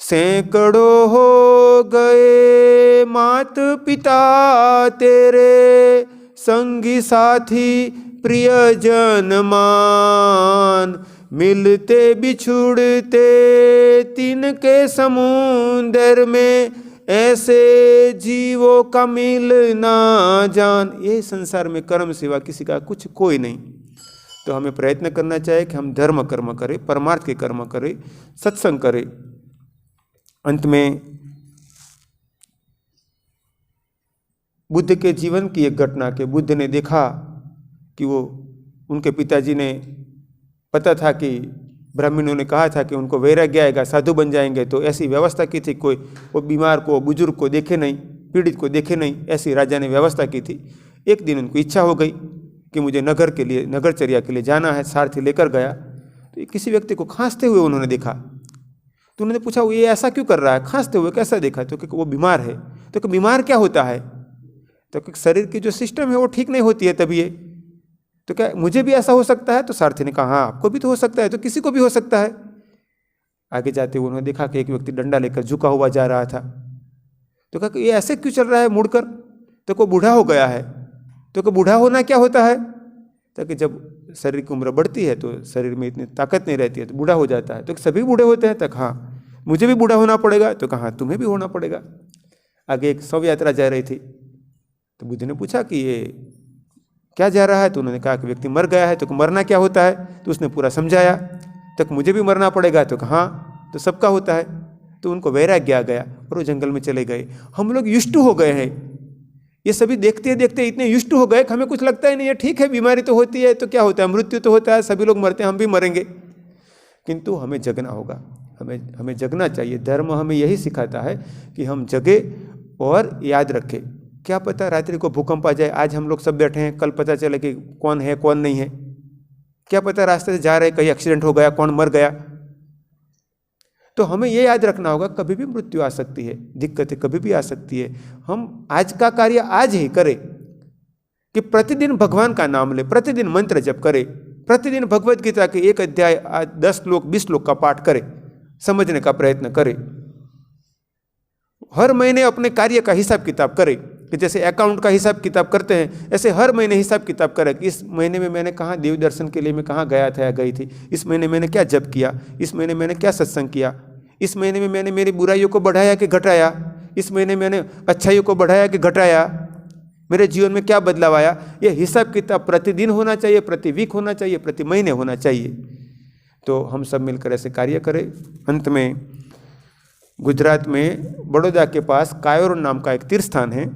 E: सैकड़ों हो गए मात पिता तेरे, संगी साथी प्रियजन मान, मिलते बिछुड़ते तिनके समुंदर में, ऐसे जीवों का मिलना जान। ये संसार में कर्म सिवा किसी का कुछ कोई नहीं। तो हमें प्रयत्न करना चाहिए कि हम धर्म कर्म करें, परमार्थ के कर्म करें, सत्संग करें। अंत में बुद्ध के जीवन की एक घटना के बुद्ध ने देखा कि वो उनके पिताजी ने, पता था कि ब्राह्मणों ने कहा था कि उनको वैराग्य आएगा, साधु बन जाएंगे, तो ऐसी व्यवस्था की थी, कोई वो बीमार को, बुजुर्ग को देखे नहीं, पीड़ित को देखे नहीं, ऐसी राजा ने व्यवस्था की थी। एक दिन उनको इच्छा हो गई कि मुझे नगरचर्या के लिए जाना है, सारथी लेकर गया। तो किसी व्यक्ति को खांसते हुए उन्होंने देखा, तो उन्होंने पूछा वो ये ऐसा क्यों कर रहा है, खांसते हुए कैसा देखा? तो क्योंकि वो बीमार है। तो बीमार क्या होता है? तो शरीर की जो सिस्टम है वो ठीक नहीं होती है तभी ये। तो क्या मुझे भी ऐसा हो सकता है? तो सारथी ने कहा हाँ आपको भी तो हो सकता है, तो किसी को भी हो सकता है। आगे जाते हुए उन्होंने देखा कि एक व्यक्ति डंडा लेकर झुका हुआ जा रहा था। तो कहा कि ये ऐसे क्यों चल रहा है मुड़कर? तो कोई बूढ़ा हो गया है। तो बूढ़ा होना क्या होता है? तो कि जब शरीर की उम्र बढ़ती है तो शरीर में इतनी ताकत नहीं रहती है तो बूढ़ा हो जाता है। तो सभी बूढ़े होते हैं? तक हाँ मुझे भी बूढ़ा होना पड़ेगा। तो कहा तुम्हें भी होना पड़ेगा। आगे एक शव यात्रा जा रही थी, तो बुद्ध ने पूछा कि ये क्या जा रहा है? तो उन्होंने कहा कि व्यक्ति मर गया है। तो मरना क्या होता है? तो उसने पूरा समझाया। तक मुझे भी मरना पड़ेगा। तो कहा हाँ तो सबका होता है। तो उनको वैराग्य आ गया और वो जंगल में चले गए। हम लोग युष्ट हो गए हैं, ये सभी देखते देखते इतने युष्ट हो गए कि हमें कुछ लगता ही नहीं है, ठीक है बीमारी तो होती है तो क्या होता है, मृत्यु तो होता है, सभी लोग मरते हैं, हम भी मरेंगे। किंतु हमें जगना होगा, हमें जगना चाहिए। धर्म हमें यही सिखाता है कि हम जगे और याद रखें। क्या पता रात्रि को भूकंप आ जाए, आज हम लोग सब बैठे हैं, कल पता चले कि कौन है कौन नहीं है। क्या पता रास्ते से जा रहे कहीं एक्सीडेंट हो गया, कौन मर गया। तो हमें ये याद रखना होगा कभी भी मृत्यु आ सकती है, दिक्कतें कभी भी आ सकती है। हम आज का कार्य आज ही करें कि प्रतिदिन भगवान का नाम ले, प्रतिदिन मंत्र जप करें, प्रतिदिन भगवत गीता के एक अध्याय 10 श्लोक 20 श्लोक का पाठ करें, समझने का प्रयत्न करें। हर महीने अपने कार्य का हिसाब किताब करें कि जैसे अकाउंट का हिसाब किताब करते हैं ऐसे हर महीने हिसाब किताब करें कि इस महीने में मैंने कहाँ देव दर्शन के लिए मैं कहाँ गया था या गई थी, इस महीने मैंने क्या जप किया, इस महीने मैंने क्या सत्संग किया, इस महीने में मैंने मेरी बुराइयों को बढ़ाया कि घटाया, इस महीने मैंने अच्छाइयों को बढ़ाया कि घटाया, मेरे जीवन में क्या बदलाव आया। ये हिसाब किताब प्रतिदिन होना चाहिए, प्रति वीक होना चाहिए, प्रति महीने होना चाहिए। तो हम सब मिलकर ऐसे कार्य करें। अंत में गुजरात में बड़ौदा के पास कायोर नाम का एक तीर्थ स्थान है।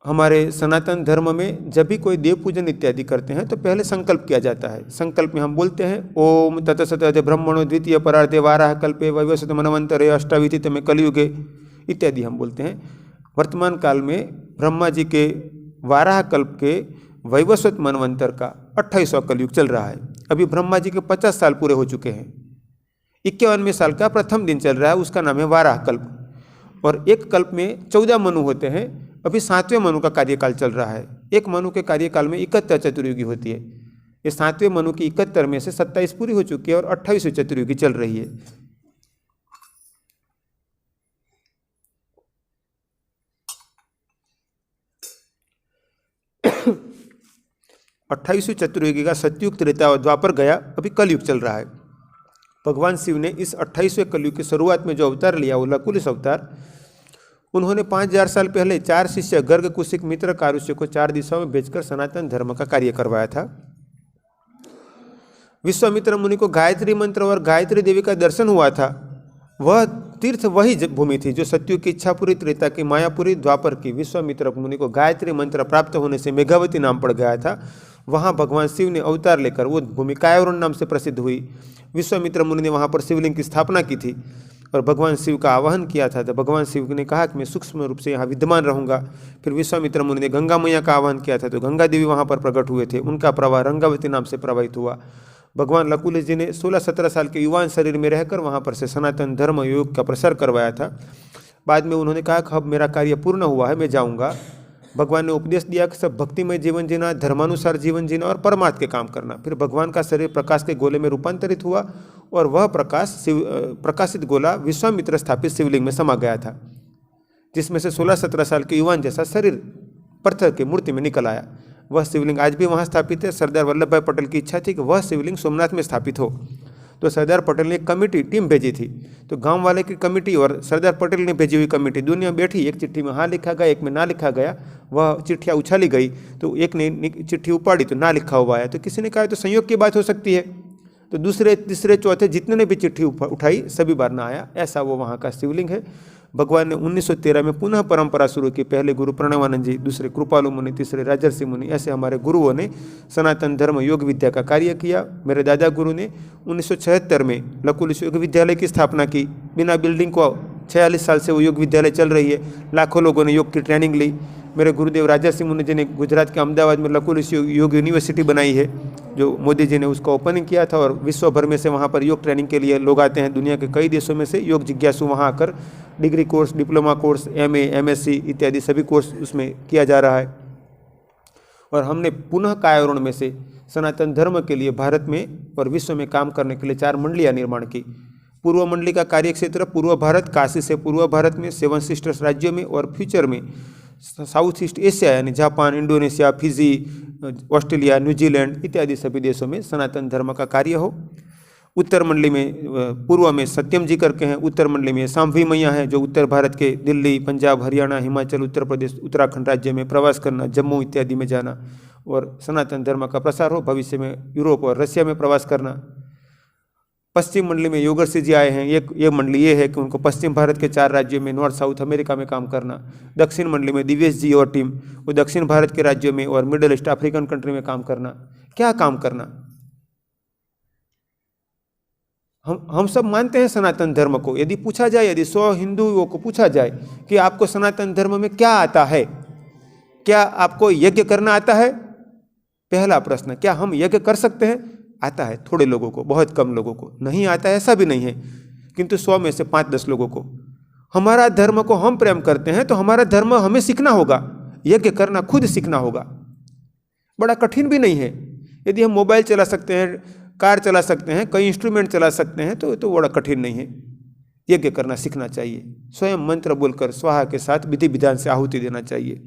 E: हमारे सनातन धर्म में जब भी कोई देव पूजन इत्यादि करते हैं तो पहले संकल्प किया जाता है। संकल्प में हम बोलते हैं ओम ततसत ब्रह्मणो द्वितीय परार्थे वाराह कल्पे वैवस्वत मनवंतरे अष्टाविधित में कलयुगे इत्यादि हम बोलते हैं। वर्तमान काल में ब्रह्मा जी के वाराह कल्प के वैवस्वत मनवंतर का 28वां कलयुग चल रहा है। अभी ब्रह्मा जी के 50 साल पूरे हो चुके हैं। 51वें साल का प्रथम दिन चल रहा है, उसका नाम है वाराह कल्प। और एक कल्प में 14 मनु होते हैं। अभी 7वें मनु का कार्यकाल चल रहा है। एक मनु के कार्यकाल में 71 चतुर्युगी होती है। ये 7वें मनु की 71 में से 27 पूरी हो चुकी है और 28वीं चतुर्युगी चल रही है। अट्ठाईसवीं चतुर्युगी का सतयुग, त्रेता और द्वापर गया, अभी कलयुग चल रहा है। भगवान शिव ने इस 28वें कलयुग की शुरुआत में जो अवतार लिया वो लकुलिश अवतार। उन्होंने 5000 साल पहले 4 शिष्य गर्ग, कुशिक, मित्र, कारुष्य को 4 दिशाओं में भेजकर सनातन धर्म का कार्य करवाया था। विश्वामित्र मुनि को गायत्री मंत्र और गायत्री देवी का दर्शन हुआ था। वह तीर्थ वही भूमि थी जो सतयुग की इच्छापुरी, त्रेता की मायापुरी, द्वापर की विश्वामित्र मुनि को गायत्री मंत्र प्राप्त होने से मेघावती नाम पड़ गया था। वहाँ भगवान शिव ने अवतार लेकर वो भूमि कायवरुण नाम से प्रसिद्ध हुई। विश्वामित्र मुनि ने वहाँ पर शिवलिंग की स्थापना की थी और भगवान शिव का आवाहन किया था। तो भगवान शिव ने कहा कि मैं सूक्ष्म रूप से यहाँ विद्यमान रहूँगा। फिर विश्वामित्र मुनि ने गंगा मैया का आह्वान किया था, तो गंगा देवी वहाँ पर प्रकट हुए थे। उनका प्रवाह रंगावती नाम से प्रवाहित हुआ। भगवान लकुलिश जी ने 16-17 साल के युवान शरीर में रहकर वहाँ पर से सनातन धर्म योग का प्रसार करवाया था। बाद में उन्होंने कहा कि अब मेरा कार्य पूर्ण हुआ है, मैं जाऊँगा। भगवान ने उपदेश दिया कि सब भक्तिमय जीवन जीना, धर्मानुसार जीवन जीना और परमार्थ के काम करना। फिर भगवान का शरीर प्रकाश के गोले में रूपांतरित हुआ और वह प्रकाशित गोला विश्वामित्र स्थापित शिवलिंग में समा गया था, जिसमें से 16-17 साल के युवान जैसा शरीर पत्थर की मूर्ति में निकल आया। वह शिवलिंग आज भी वहाँ स्थापित है। सरदार वल्लभ भाई पटेल की इच्छा थी कि वह शिवलिंग सोमनाथ में स्थापित हो, तो सरदार पटेल ने एक कमेटी टीम भेजी थी। तो गांव वाले की कमेटी और सरदार पटेल ने भेजी हुई कमेटी दुनिया बैठी, एक चिट्ठी में हाँ लिखा गया, एक में ना लिखा गया। वह चिट्ठियाँ उछाली गई, तो एक ने चिट्ठी उपाड़ी तो ना लिखा हुआ आया। तो किसी ने कहा तो संयोग की बात हो सकती है, तो दूसरे तीसरे चौथे जितने ने भी चिट्ठी उठाई सभी बार ना आया। ऐसा वो वहाँ का शिवलिंग है। भगवान ने 1913 में पुनः परंपरा शुरू की। पहले गुरु प्रणवानंद जी, दूसरे कृपालु मुनि, तीसरे राजर्षि मुनि, ऐसे हमारे गुरुओं ने सनातन धर्म योग विद्या का कार्य किया। मेरे दादा गुरु ने 1976 में लकुलिश योग विद्यालय की स्थापना की। बिना बिल्डिंग को 46 साल से वो योग विद्यालय चल रही है। लाखों लोगों ने योग की ट्रेनिंग ली। मेरे गुरुदेव राजर्षि मुनि जी ने गुजरात के अहमदाबाद में लकुलिश योग यूनिवर्सिटी बनाई है, जो मोदी जी ने उसका ओपनिंग किया था। और विश्व भर में से वहाँ पर योग ट्रेनिंग के लिए लोग आते हैं। दुनिया के कई देशों में से योग जिज्ञासु वहाँ आकर degree course, diploma course, MA, MSc इत्यादि सभी कोर्स उसमें किया जा रहा है। और हमने पुनः कायरोण में से सनातन धर्म के लिए भारत में और विश्व में काम करने के लिए 4 मंडलियाँ निर्माण की। पूर्व मंडली का कार्य क्षेत्र पूर्व भारत, काशी से पूर्व भारत में 7 सिस्टर्स राज्यों में, और फ्यूचर में साउथ ईस्ट एशिया यानी Japan, Indonesia, Fiji, Australia, New Zealand इत्यादि सभी देशों में सनातन धर्म का कार्य हो। उत्तर मंडली में पूर्व में सत्यम जी करके हैं, उत्तर मंडली में सांभवी मैया है जो उत्तर भारत के दिल्ली, पंजाब, हरियाणा, हिमाचल, उत्तर प्रदेश, उत्तराखंड राज्य में प्रवास करना, जम्मू इत्यादि में जाना और सनातन धर्म का प्रसार हो। भविष्य में यूरोप और रशिया में प्रवास करना। पश्चिम मंडली में योगर्षि जी आए हैं। ये मंडली ये है कि उनको पश्चिम भारत के 4 राज्यों में, नॉर्थ साउथ अमेरिका में काम करना। दक्षिण मंडली में दिवेश जी और टीम, वो दक्षिण भारत के राज्यों में और मिडल ईस्ट अफ्रीकन कंट्री में काम करना। क्या काम करना? हम सब मानते हैं सनातन धर्म को। यदि पूछा जाए, यदि 100 हिंदुओं को पूछा जाए कि आपको सनातन धर्म में क्या आता है, क्या आपको यज्ञ करना आता है? पहला प्रश्न, क्या हम यज्ञ कर सकते हैं? आता है थोड़े लोगों को, बहुत कम लोगों को। नहीं आता है ऐसा भी नहीं है, किंतु 100 में से 5-10 लोगों को। हमारा धर्म को हम प्रेम करते हैं तो हमारा धर्म हमें सीखना होगा, यज्ञ करना खुद सीखना होगा। बड़ा कठिन भी नहीं है। यदि हम मोबाइल चला सकते हैं, कार चला सकते हैं, कई इंस्ट्रूमेंट चला सकते हैं तो बड़ा कठिन नहीं है। यज्ञ करना सीखना चाहिए। स्वयं मंत्र बोलकर स्वाहा के साथ विधि विधान से आहुति देना चाहिए।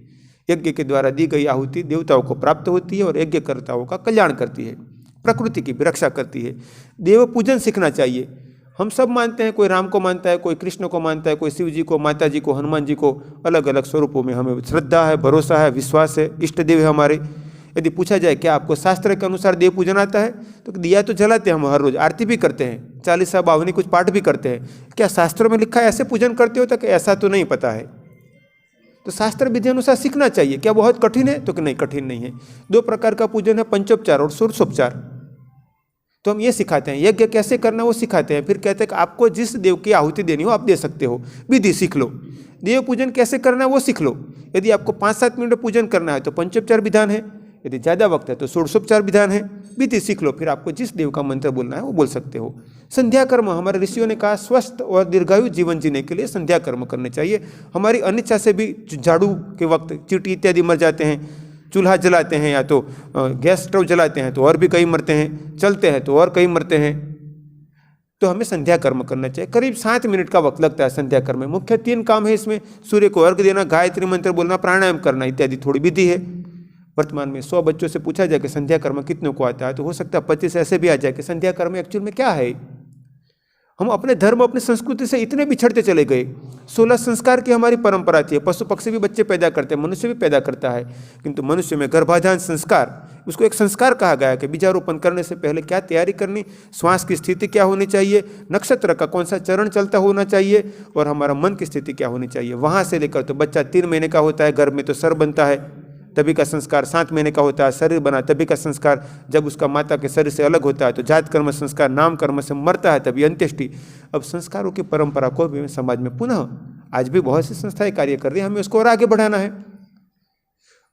E: यज्ञ के द्वारा दी गई आहुति देवताओं को प्राप्त होती है और यज्ञकर्ताओं का कल्याण करती है, प्रकृति की भी रक्षा करती है। देव पूजन सीखना चाहिए। हम सब मानते हैं, कोई राम को मानता है, कोई कृष्ण को मानता है, कोई शिव जी को, माता जी को, हनुमान जी को, अलग अलग स्वरूपों में हमें श्रद्धा है, भरोसा है, विश्वास है। इष्ट देव है हमारे। यदि पूछा जाए क्या आपको शास्त्र के अनुसार देव पूजन आता है, तो दिया तो जलाते हैं हम हर रोज, आरती भी करते हैं, 40 बावनी कुछ पाठ भी करते हैं। क्या शास्त्रों में लिखा है ऐसे पूजन करते हो? तक ऐसा तो नहीं पता है। तो शास्त्र विधि अनुसार सीखना चाहिए। क्या बहुत कठिन है? तो नहीं, कठिन नहीं है। 2 प्रकार का पूजन है, पंचोपचार और षोडशोपचार। तो हम ये सिखाते हैं, यज्ञ कैसे करना वो सिखाते हैं। फिर कहते हैं कि आपको जिस देव की आहुति देनी हो आप दे सकते हो, विधि सीख लो। देव पूजन कैसे करना है वो सीख लो। यदि आपको 5-7 मिनट पूजन करना है तो पंचोपचार विधान है, यदि ज़्यादा वक्त है तो षोडशोपचार विधान है। विधि सीख लो, फिर आपको जिस देव का मंत्र बोलना है वो बोल सकते हो। संध्या कर्म, हमारे ऋषियों ने कहा स्वस्थ और दीर्घायु जीवन जीने के लिए संध्या कर्म करने चाहिए। हमारी अनिच्छा से भी झाड़ू के वक्त चींटी इत्यादि मर जाते हैं, चूल्हा जलाते हैं या तो गैस स्टोव जलाते हैं तो और भी कई मरते हैं, चलते हैं तो और कई मरते हैं। तो हमें संध्या कर्म करना चाहिए। करीब 7 मिनट का वक्त लगता है संध्या कर्म में। मुख्य 3 काम है इसमें, सूर्य को अर्घ्य देना, गायत्री मंत्र बोलना, प्राणायाम करना इत्यादि थोड़ी विधि है। वर्तमान में 100 बच्चों से पूछा जाए कि संध्या कर्म कितनों को आता है, तो हो सकता है 25 ऐसे भी आ जाए कि संध्या कर्म एक्चुअल में क्या है। हम अपने धर्म, अपनी संस्कृति से इतने बिछड़ते चले गए। 16 संस्कार की हमारी परंपरा थी। पशु पक्षी भी बच्चे पैदा करते हैं, मनुष्य भी पैदा करता है, किंतु मनुष्य में गर्भाधान संस्कार, उसको एक संस्कार कहा गया कि बीजारोपण करने से पहले क्या तैयारी करनी, श्वास की स्थिति क्या होनी चाहिए, नक्षत्र का कौन सा चरण चलता होना चाहिए और हमारा मन की स्थिति क्या होनी चाहिए। वहाँ से लेकर तो बच्चा 3 महीने का होता है, गर्भ में तो सर बनता है, तभी का संस्कार 7 महीने का होता है, शरीर बना तभी का संस्कार, जब उसका माता के शरीर से अलग होता है तो जात कर्म संस्कार, नाम कर्म से मरता है तभी अंत्येष्टि। अब संस्कारों की परंपरा को भी समाज में पुनः आज भी बहुत सी संस्थाएं कार्य कर रही हैं, हमें उसको और आगे बढ़ाना है।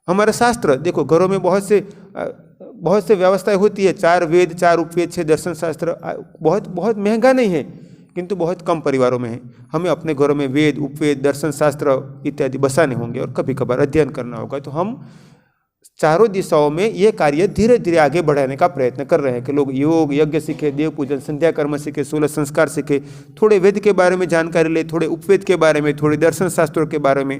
E: हमारे शास्त्र देखो, घरों में बहुत से व्यवस्थाएं होती है, 4 वेद, 4 उपवेद, 6 दर्शन शास्त्र, बहुत महंगा नहीं है, किंतु बहुत कम परिवारों में है। हमें अपने घरों में वेद, उपवेद, दर्शन शास्त्र इत्यादि बसाने होंगे और कभी कभार अध्ययन करना होगा। तो हम चारों दिशाओं में ये कार्य धीरे धीरे आगे बढ़ाने का प्रयत्न कर रहे हैं कि लोग योग, यज्ञ सीखे, देव पूजन, संध्या कर्म सीखे, 16 संस्कार सीखे, थोड़े वेद के बारे में जानकारी ले, थोड़े उपवेद के बारे में, थोड़े दर्शन शास्त्रों के बारे में,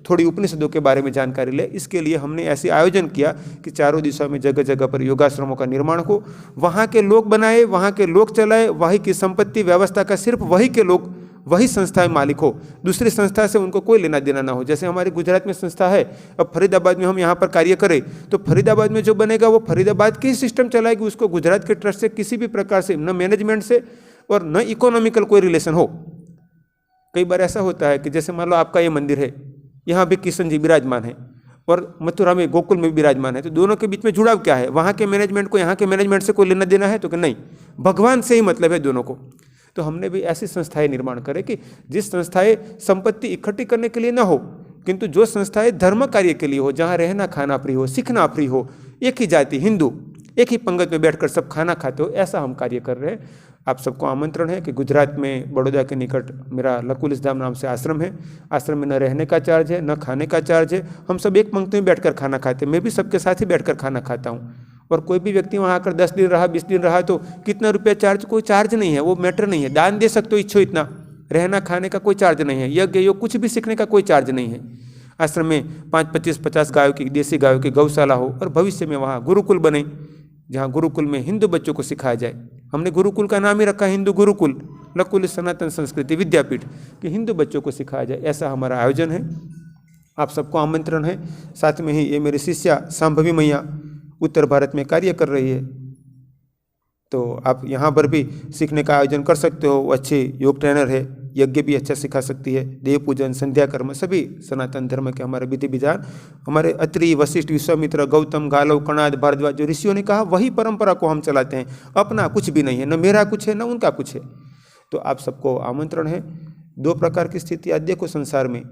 E: थोड़ी उपनिषदों के बारे में जानकारी ले। इसके लिए हमने ऐसे आयोजन किया कि चारों दिशाओं में जगह जगह पर योगाश्रमों का निर्माण हो, वहाँ के लोग बनाए, वहाँ के लोग चलाए, वही की संपत्ति व्यवस्था का सिर्फ वही के लोग, वही संस्था मालिक हो, दूसरी संस्था से उनको कोई लेना देना ना हो। जैसे हमारे गुजरात में संस्था है, अब फरीदाबाद में हम यहाँ पर कार्य करें तो फरीदाबाद में जो बनेगा वो फरीदाबाद की सिस्टम चलाएगी, उसको गुजरात के ट्रस्ट से किसी भी प्रकार से न मैनेजमेंट से और न इकोनॉमिकल कोई रिलेशन हो। कई बार ऐसा होता है कि जैसे मान लो आपका ये मंदिर है, यहाँ भी किशन जी विराजमान है और मथुरा में गोकुल में भी विराजमान है, तो दोनों के बीच में जुड़ाव क्या है? वहाँ के मैनेजमेंट को यहाँ के मैनेजमेंट से कोई लेना देना है? तो कि नहीं, भगवान से ही मतलब है दोनों को। तो हमने भी ऐसी संस्थाएं निर्माण करें कि जिस संस्थाएं संपत्ति इकट्ठी करने के लिए ना हो, किंतु जो संस्थाएं धर्म कार्य के लिए हो, जहाँ रहना खाना फ्री हो, सीखना फ्री हो, एक ही जाति हिंदू एक ही पंगत में बैठकर सब खाना खाते हो, ऐसा हम कार्य कर रहे हैं। आप सबको आमंत्रण है कि गुजरात में बड़ौदा के निकट मेरा लकुलिस धाम नाम से आश्रम है। आश्रम में न रहने का चार्ज है, न खाने का चार्ज है। हम सब एक पंक्ति में बैठकर खाना खाते हैं। मैं भी सबके साथ ही बैठकर खाना खाता हूँ। और कोई भी व्यक्ति वहाँ आकर 10 दिन रहा, 20 दिन रहा तो कितना रुपया चार्ज, कोई चार्ज नहीं है, वो मैटर नहीं है। दान दे सकते हो इच्छो इतना, रहना खाने का कोई चार्ज नहीं है, यज्ञ योग कुछ भी सीखने का कोई चार्ज नहीं है। आश्रम में 5, 25, 50 गायों की, देसी गायों की गौशाला हो और भविष्य में वहाँ गुरुकुल बने, जहाँ गुरुकुल में हिंदू बच्चों को सिखाया जाए। हमने गुरुकुल का नाम ही रखा हिंदू गुरुकुल, लकुलिस सनातन संस्कृति विद्यापीठ, कि हिंदू बच्चों को सिखाया जाए। ऐसा हमारा आयोजन है। आप सबको आमंत्रण है। साथ में ही ये मेरी शिष्या सांभवी मैया उत्तर भारत में कार्य कर रही है, तो आप यहाँ पर भी सीखने का आयोजन कर सकते हो। वो अच्छी योग ट्रेनर है, यज्ञ भी अच्छा सिखा सकती है, देव पूजन, संध्या कर्म, सभी सनातन धर्म के हमारे विधि विधान, हमारे अत्रि, वशिष्ठ, विश्वामित्र, गौतम, गालव, कणाद, भारद्वाज जो ऋषियों ने कहा वही परंपरा को हम चलाते हैं। अपना कुछ भी नहीं है, न मेरा कुछ है न उनका कुछ है। तो आप सबको आमंत्रण है। 2 प्रकार की स्थिति आज देखो संसार में।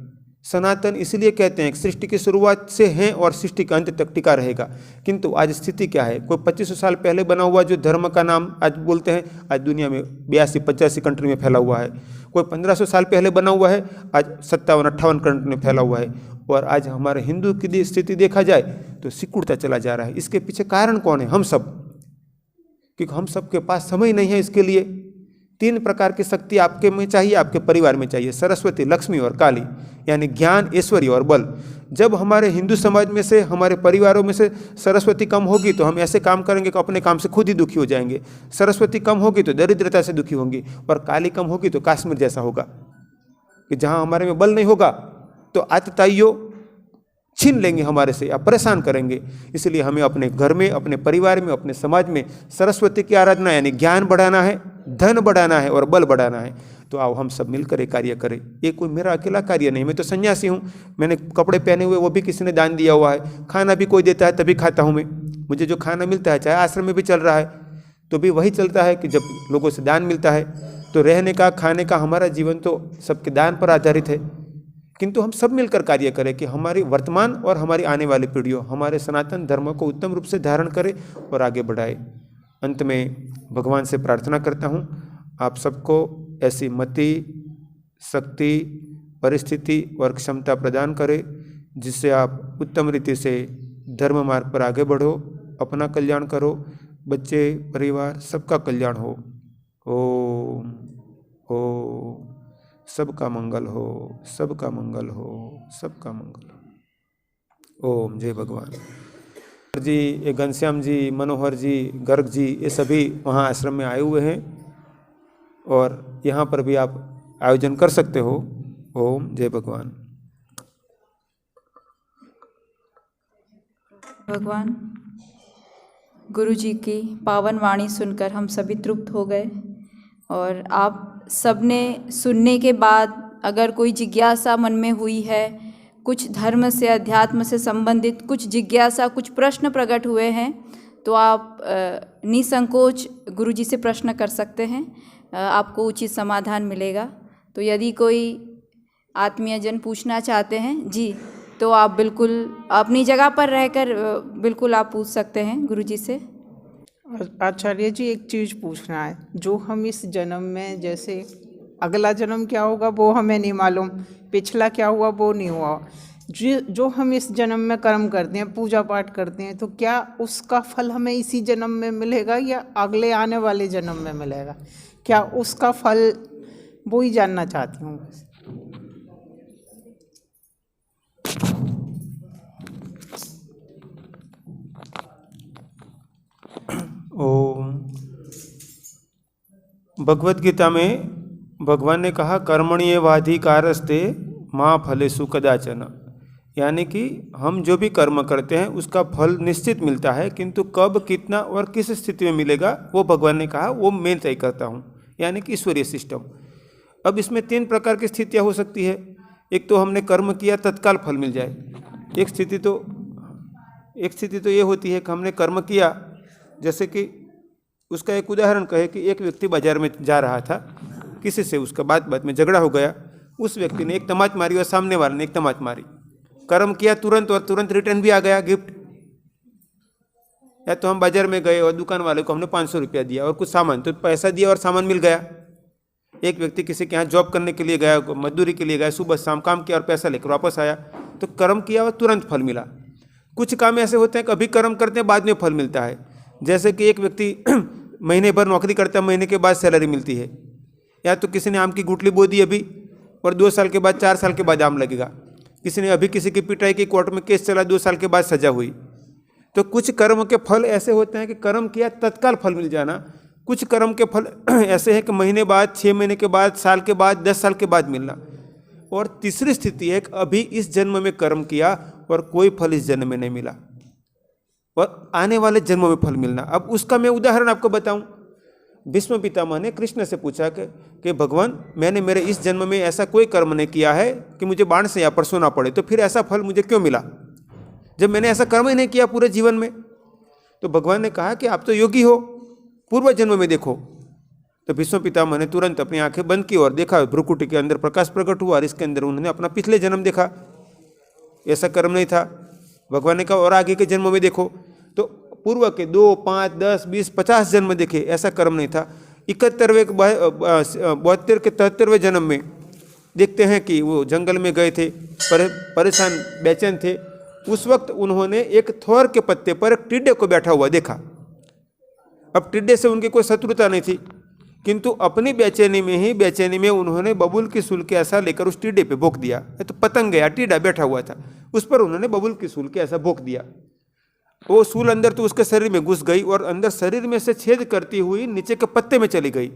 E: सनातन इसलिए कहते हैं कि सृष्टि की शुरुआत से है और सृष्टि के अंत तक टिका रहेगा, किंतु आज स्थिति क्या है? कोई 2500 साल पहले बना हुआ जो धर्म का नाम आज बोलते हैं, आज दुनिया में 82-85 कंट्री में फैला हुआ है। कोई 1500 साल पहले बना हुआ है, आज 57-58 कंट्री में फैला हुआ है। और आज हमारे हिंदू की स्थिति देखा जाए तो सिकुड़ता चला जा रहा है। इसके पीछे कारण कौन है? हम सब, क्योंकि हम सबके पास समय नहीं है इसके लिए। 3 प्रकार की शक्ति आपके में चाहिए, आपके परिवार में चाहिए, सरस्वती, लक्ष्मी और काली, यानी ज्ञान, ऐश्वर्य और बल। जब हमारे हिंदू समाज में से, हमारे परिवारों में से सरस्वती कम होगी तो हम ऐसे काम करेंगे कि अपने काम से खुद ही दुखी हो जाएंगे। सरस्वती कम होगी तो दरिद्रता से दुखी होंगी, और काली कम होगी तो काश्मीर जैसा होगा कि जहाँ हमारे में बल नहीं होगा तो आतताइयों छीन लेंगे हमारे से या परेशान करेंगे। इसलिए हमें अपने घर में, अपने परिवार में, अपने समाज में सरस्वती की आराधना यानी ज्ञान बढ़ाना है, धन बढ़ाना है और बल बढ़ाना है। तो आओ हम सब मिलकर ये कार्य करें। ये कोई मेरा अकेला कार्य नहीं। मैं तो सन्यासी हूँ, मैंने कपड़े पहने हुए वो भी किसी ने दान दिया हुआ है, खाना भी कोई देता है तभी खाता हूँ मैं। मुझे जो खाना मिलता है, चाहे आश्रम में भी चल रहा है तो भी वही चलता है कि जब लोगों से दान मिलता है। तो रहने का, खाने का, हमारा जीवन तो सबके दान पर आधारित है। किंतु हम सब मिलकर कार्य करें कि हमारी वर्तमान और हमारी आने वाली पीढ़ियों हमारे सनातन धर्म को उत्तम रूप से धारण करे और आगे बढ़ाए। अंत में भगवान से प्रार्थना करता हूँ आप सबको ऐसी मति, शक्ति, परिस्थिति और क्षमता प्रदान करे जिससे आप उत्तम रीति से धर्म मार्ग पर आगे बढ़ो, अपना कल्याण करो, बच्चे, परिवार सबका कल्याण हो। ओम ओम। सबका मंगल हो, सबका मंगल हो, सबका मंगल हो। ओम। जय भगवान जी। ये घनश्याम जी, मनोहर जी, गर्ग जी, ये सभी वहाँ आश्रम में आए हुए हैं और यहाँ पर भी आप आयोजन कर सकते हो। ओम। जय भगवान।
F: भगवान गुरु जी की पावन वाणी सुनकर हम सभी तृप्त हो गए। और आप सबने सुनने के बाद अगर कोई जिज्ञासा मन में हुई है, कुछ धर्म से, अध्यात्म से संबंधित कुछ जिज्ञासा, कुछ प्रश्न प्रकट हुए हैं, तो आप निसंकोच गुरु जी से प्रश्न कर सकते हैं, आपको उचित समाधान मिलेगा। तो यदि कोई आत्मीय जन पूछना चाहते हैं जी, तो आप बिल्कुल अपनी जगह पर रहकर बिल्कुल आप पूछ सकते हैं गुरु जी से।
G: आचार्य जी, एक चीज़ पूछना है। जो हम इस जन्म में, जैसे अगला जन्म क्या होगा वो हमें नहीं मालूम, पिछला क्या हुआ वो नहीं हुआ, जो हम इस जन्म में कर्म करते हैं, पूजा पाठ करते हैं, तो क्या उसका फल हमें इसी जन्म में मिलेगा या अगले आने वाले जन्म में मिलेगा? क्या उसका फल, वो ही जानना चाहती हूँ।
E: भगवत गीता में भगवान ने कहा कर्मण्येवाधिकारस्ते मा फलेषु कदाचन, यानी कि हम जो भी कर्म करते हैं उसका फल निश्चित मिलता है, किंतु कब, कितना और किस स्थिति में मिलेगा वो भगवान ने कहा वो मैं तय करता हूँ, यानी कि ईश्वरीय सिस्टम। अब इसमें 3 प्रकार की स्थितियाँ हो सकती है। एक तो हमने कर्म किया तत्काल फल मिल जाए, एक स्थिति तो ये होती है कि हमने कर्म किया, जैसे कि उसका एक उदाहरण कहे कि एक व्यक्ति बाजार में जा रहा था, किसी से उसका बात में झगड़ा हो गया, उस व्यक्ति ने एक तमाच मारी और सामने वाले ने एक तमाच मारी, कर्म किया तुरंत और तुरंत रिटर्न भी आ गया गिफ्ट। या तो हम बाजार में गए और दुकान वाले को हमने 500 रुपया दिया और कुछ सामान, तो पैसा दिया और सामान मिल गया। एक व्यक्ति किसी के यहाँ जॉब करने के लिए गया, मजदूरी के लिए गया, सुबह शाम काम किया और पैसा लेकर वापस आया, तो कर्म किया और तुरंत फल मिला। कुछ काम ऐसे होते हैं कभी कर्म करते हैं बाद में फल मिलता है, जैसे कि एक व्यक्ति महीने भर नौकरी करता है, महीने के बाद सैलरी मिलती है। या तो किसी ने आम की गुठली बो दी अभी और 2 साल के बाद 4 साल के बाद आम लगेगा। किसी ने अभी किसी की पिटाई की, कोर्ट में केस चला, 2 साल के बाद सजा हुई। तो कुछ कर्म के फल ऐसे होते हैं कि कर्म किया तत्काल फल मिल जाना, कुछ कर्म के फल ऐसे हैं कि महीने बाद, 6 महीने के बाद, साल के बाद, 10 साल के बाद मिलना। और तीसरी स्थिति है कि अभी इस जन्म में कर्म किया और कोई फल इस जन्म में नहीं मिला और आने वाले जन्मों में फल मिलना। अब उसका मैं उदाहरण आपको बताऊं। भीष्म पितामह ने कृष्ण से पूछा कि भगवान, मैंने मेरे इस जन्म में ऐसा कोई कर्म नहीं किया है कि मुझे बाण से यहाँ पर सोना पड़े, तो फिर ऐसा फल मुझे क्यों मिला जब मैंने ऐसा कर्म ही नहीं किया पूरे जीवन में। तो भगवान ने कहा कि आप तो योगी हो, पूर्व जन्म में देखो। तो भीष्म पितामह ने तुरंत अपनी आंखें बंद की और देखा, भ्रुकुटी के अंदर प्रकाश प्रकट हुआ और इसके अंदर उन्होंने अपना पिछले जन्म देखा, ऐसा कर्म नहीं था। भगवान ने कहा और आगे के जन्म में देखो, तो पूर्व के 2, 5, 10, 20, 50 जन्म देखे, ऐसा कर्म नहीं था। 71वें, 72 के 73वें जन्म में देखते हैं कि वो जंगल में गए थे, परेशान बेचैन थे। उस वक्त उन्होंने एक थोर के पत्ते पर एक टिड्डे को बैठा हुआ देखा। अब टिड्डे से उनकी कोई शत्रुता नहीं थी, किंतु अपनी बेचैनी में उन्होंने बबूल की सूल के ऐसा लेकर उस टिड्डे पे भोंक दिया। तो पतंग गया, टिड्डा बैठा हुआ था, उस पर उन्होंने बबूल की सूल के ऐसा भोंक दिया। वो सूल अंदर तो उसके शरीर में घुस गई और अंदर शरीर में से छेद करती हुई नीचे के पत्ते में चली गई,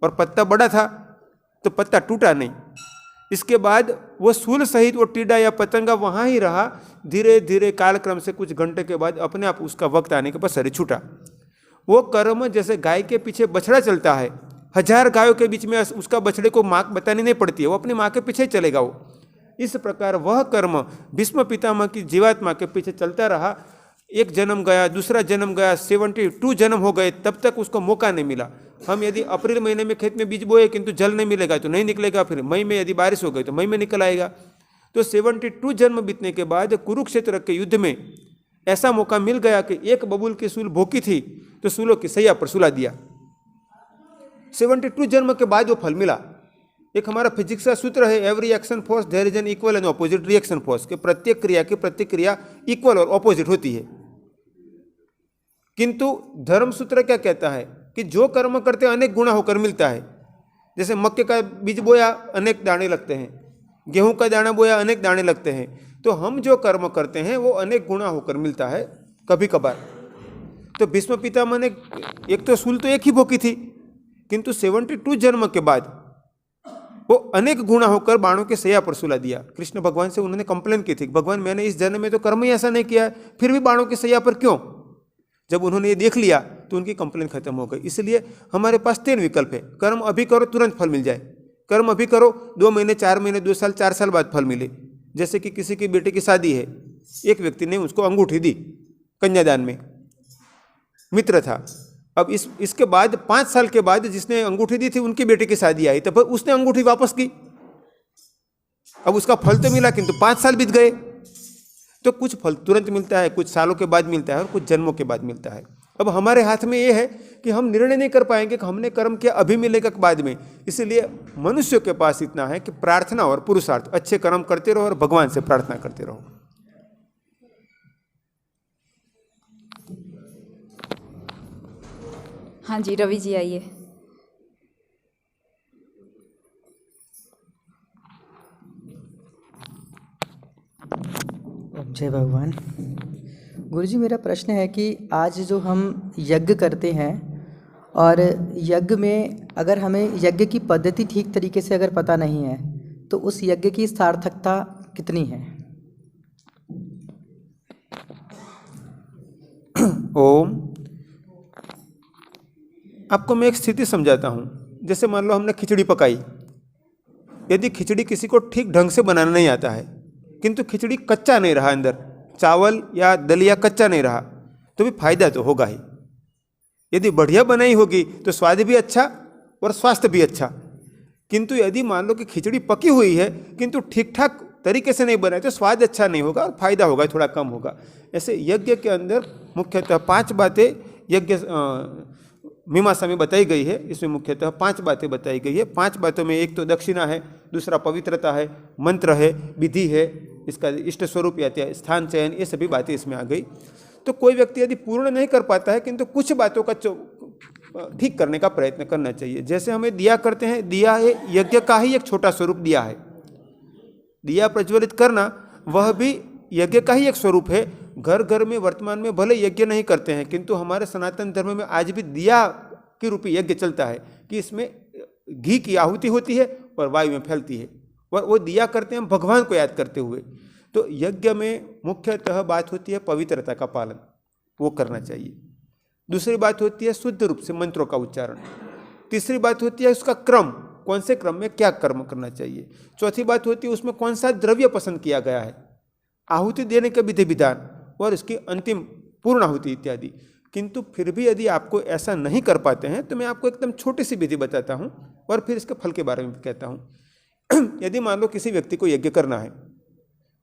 E: और पत्ता बड़ा था तो पत्ता टूटा नहीं। इसके बाद वो सूल सहित वो टिड्डा या पतंगा वहाँ ही रहा। धीरे धीरे कालक्रम से कुछ घंटे के बाद अपने आप उसका वक्त आने के बाद शरीर छूटा। वो कर्म जैसे गाय के पीछे बछड़ा चलता है, 1000 गायों के बीच में उसका बछड़े को माँ बतानी नहीं पड़ती है, वो अपनी माँ के पीछे चलेगा वो। इस प्रकार वह कर्म भीष्म पितामह की जीवात्मा के पीछे चलता रहा। एक जन्म गया, दूसरा जन्म गया, 72 जन्म हो गए, तब तक उसको मौका नहीं मिला। हम यदि अप्रैल महीने में खेत में बीज बोए किंतु जल नहीं मिलेगा तो नहीं निकलेगा, फिर मई में यदि बारिश हो गई तो मई में निकल आएगा। तो 72 जन्म बीतने के बाद कुरुक्षेत्र के युद्ध में ऐसा मौका मिल गया कि एक बबूल की सूल भोंकी थी तो सूलों की सैया पर सुला दिया। 72 जन्म के बाद वो फल मिला। एक हमारा फिजिक्स का सूत्र है, every action force there is an equal and opposite reaction force, के प्रत्येक क्रिया की प्रतिक्रिया इक्वल और ऑपोजिट होती है। किंतु धर्म सूत्र क्या कहता है कि जो कर्म करते अनेक गुणा होकर मिलता है। जैसे मक्के का बीज बोया अनेक दाने लगते हैं, गेहूं का दाना बोया अनेक दाने लगते हैं। तो हम जो कर्म करते हैं वो अनेक गुणा होकर मिलता है कभी कभार। तो भीष्म पितामह ने एक तो सूल तो एक ही भोंकी थी, किंतु 72 जन्म के बाद वो अनेक गुणा होकर बाणों के सैया पर सुला दिया। कृष्ण भगवान से उन्होंने कंप्लेन की थी, भगवान मैंने इस जन्म में तो कर्म ही ऐसा नहीं किया है, फिर भी बाणों के सैया पर क्यों? जब उन्होंने ये देख लिया तो उनकी कंप्लेन खत्म हो गई। इसलिए हमारे पास 3 विकल्प है। कर्म अभी करो तुरंत फल मिल जाए, कर्म अभी करो 2 महीने, 4 महीने, 2 साल, 4 साल बाद फल मिले। जैसे कि किसी की बेटे की शादी है, एक व्यक्ति ने उसको अंगूठी दी कन्यादान में, मित्र था। अब इसके बाद 5 साल के बाद जिसने अंगूठी दी थी उनकी बेटे की शादी आई, तब उसने अंगूठी वापस की। अब उसका फल तो मिला किंतु 5 साल बीत गए। तो कुछ फल तुरंत मिलता है, कुछ सालों के बाद मिलता है और कुछ जन्मों के बाद मिलता है। अब हमारे हाथ में ये है कि हम निर्णय नहीं कर पाएंगे कि हमने कर्म किया अभी मिलेगा कि बाद में। इसलिए मनुष्य के पास इतना है कि प्रार्थना और पुरुषार्थ, अच्छे कर्म करते रहो और भगवान से प्रार्थना करते रहो।
F: हाँ जी, रवि जी आइए।
H: जय भगवान। गुरुजी, मेरा प्रश्न है कि आज जो हम यज्ञ करते हैं और यज्ञ में अगर हमें यज्ञ की पद्धति ठीक तरीके से अगर पता नहीं है तो उस यज्ञ की सार्थकता कितनी है?
E: ओम। आपको मैं एक स्थिति समझाता हूँ। जैसे मान लो हमने खिचड़ी पकाई, यदि खिचड़ी किसी को ठीक ढंग से बनाना नहीं आता है, किंतु खिचड़ी कच्चा नहीं रहा, अंदर चावल या दलिया कच्चा नहीं रहा, तो भी फायदा तो होगा ही। यदि बढ़िया बनाई होगी तो स्वाद भी अच्छा और स्वास्थ्य भी अच्छा। किंतु यदि मान लो कि खिचड़ी पकी हुई है किंतु ठीक ठाक तरीके से नहीं बनाए तो स्वाद अच्छा नहीं होगा और फायदा होगा थोड़ा कम होगा। ऐसे यज्ञ के अंदर मुख्यतः 5 बातें यज्ञ मीमांसा में बताई गई है। इसमें मुख्यतः 5 बातें बताई गई है। 5 बातों में एक तो दक्षिणा है, दूसरा पवित्रता है, मंत्र है, विधि है, इसका इष्ट स्वरूप या स्थान चयन, ये सभी बातें इसमें आ गई। तो कोई व्यक्ति यदि पूर्ण नहीं कर पाता है किंतु कुछ बातों का ठीक करने का प्रयत्न करना चाहिए। जैसे हमें दिया करते हैं, दिया यज्ञ का ही एक छोटा स्वरूप दिया है। दिया प्रज्वलित करना वह भी यज्ञ का ही एक स्वरूप है। घर घर में वर्तमान में भले यज्ञ नहीं करते हैं किंतु हमारे सनातन धर्म में आज भी दिया के रूपी यज्ञ चलता है कि इसमें घी की आहुति होती है और वायु में फैलती है और वो दिया करते हैं हम भगवान को याद करते हुए। तो यज्ञ में मुख्यतः बात होती है पवित्रता का पालन, वो करना चाहिए। दूसरी बात होती है शुद्ध रूप से मंत्रों का उच्चारण। तीसरी बात होती है उसका क्रम, कौन से क्रम में क्या कर्म करना चाहिए। चौथी बात होती है उसमें कौन सा द्रव्य पसंद किया गया है, आहुति देने के विधि विधान और इसकी अंतिम पूर्ण आहुति इत्यादि। किंतु फिर भी यदि आपको ऐसा नहीं कर पाते हैं तो मैं आपको एकदम छोटी सी विधि बताता हूँ और फिर इसके फल के बारे में कहता हूँ। यदि मान लो किसी व्यक्ति को यज्ञ करना है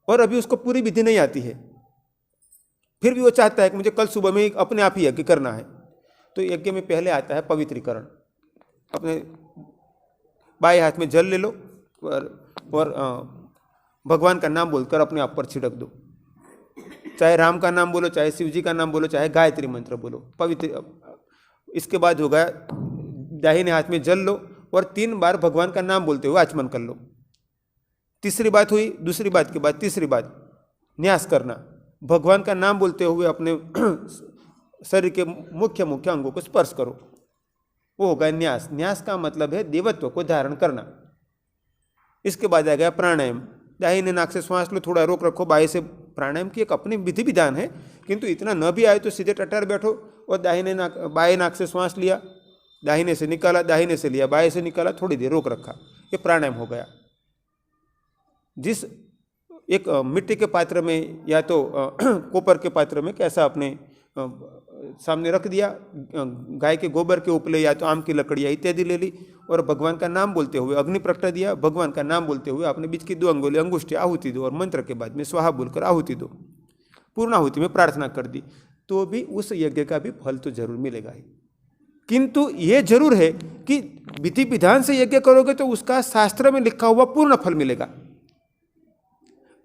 E: और अभी उसको पूरी विधि नहीं आती है, फिर भी वो चाहता है कि मुझे कल सुबह में अपने आप ही यज्ञ करना है, तो यज्ञ में पहले आता है पवित्रीकरण। अपने बाएं हाथ में जल ले लो और भगवान का नाम बोलकर अपने आप पर छिड़क दो। चाहे राम का नाम बोलो, चाहे शिव जी का नाम बोलो, चाहे गायत्री मंत्र बोलो, पवित्र। इसके बाद होगा दाहिने हाथ में जल लो और 3 बार भगवान का नाम बोलते हुए आचमन कर लो। तीसरी बात हुई, दूसरी बात के बाद तीसरी बात न्यास करना। भगवान का नाम बोलते हुए अपने शरीर के मुख्य मुख्य अंगों को स्पर्श करो, वो होगा न्यास। न्यास का मतलब है देवत्व को धारण करना। इसके बाद आ गया प्राणायाम। दाहिने नाक से श्वास लो, थोड़ा रोक रखो। बाएं से प्राणायाम की एक अपनी विधि विधान है, किंतु इतना न भी आए तो सीधे टटर बैठो और बाएं नाक से श्वास लिया, दाहिने से निकाला, दाहिने से लिया, बाएं से निकाला, थोड़ी देर रोक रखा, ये प्राणायाम हो गया। जिस एक मिट्टी के पात्र में या तो कोपर के पात्र में कैसा अपने सामने रख दिया, गाय के गोबर के उपले या तो आम की लकड़ियाँ इत्यादि ले ली और भगवान का नाम बोलते हुए अग्नि प्रकटा दिया। भगवान का नाम बोलते हुए आपने बीच की 2 अंगुली अंगुष्ठी आहुति दो और मंत्र के बाद में स्वाहा बोलकर आहुति दो, पूर्ण आहुति में प्रार्थना कर दी, तो भी उस यज्ञ का भी फल तो जरूर मिलेगा ही। किंतु ये जरूर है कि विधि विधान से यज्ञ करोगे तो उसका शास्त्र में लिखा हुआ पूर्ण फल मिलेगा।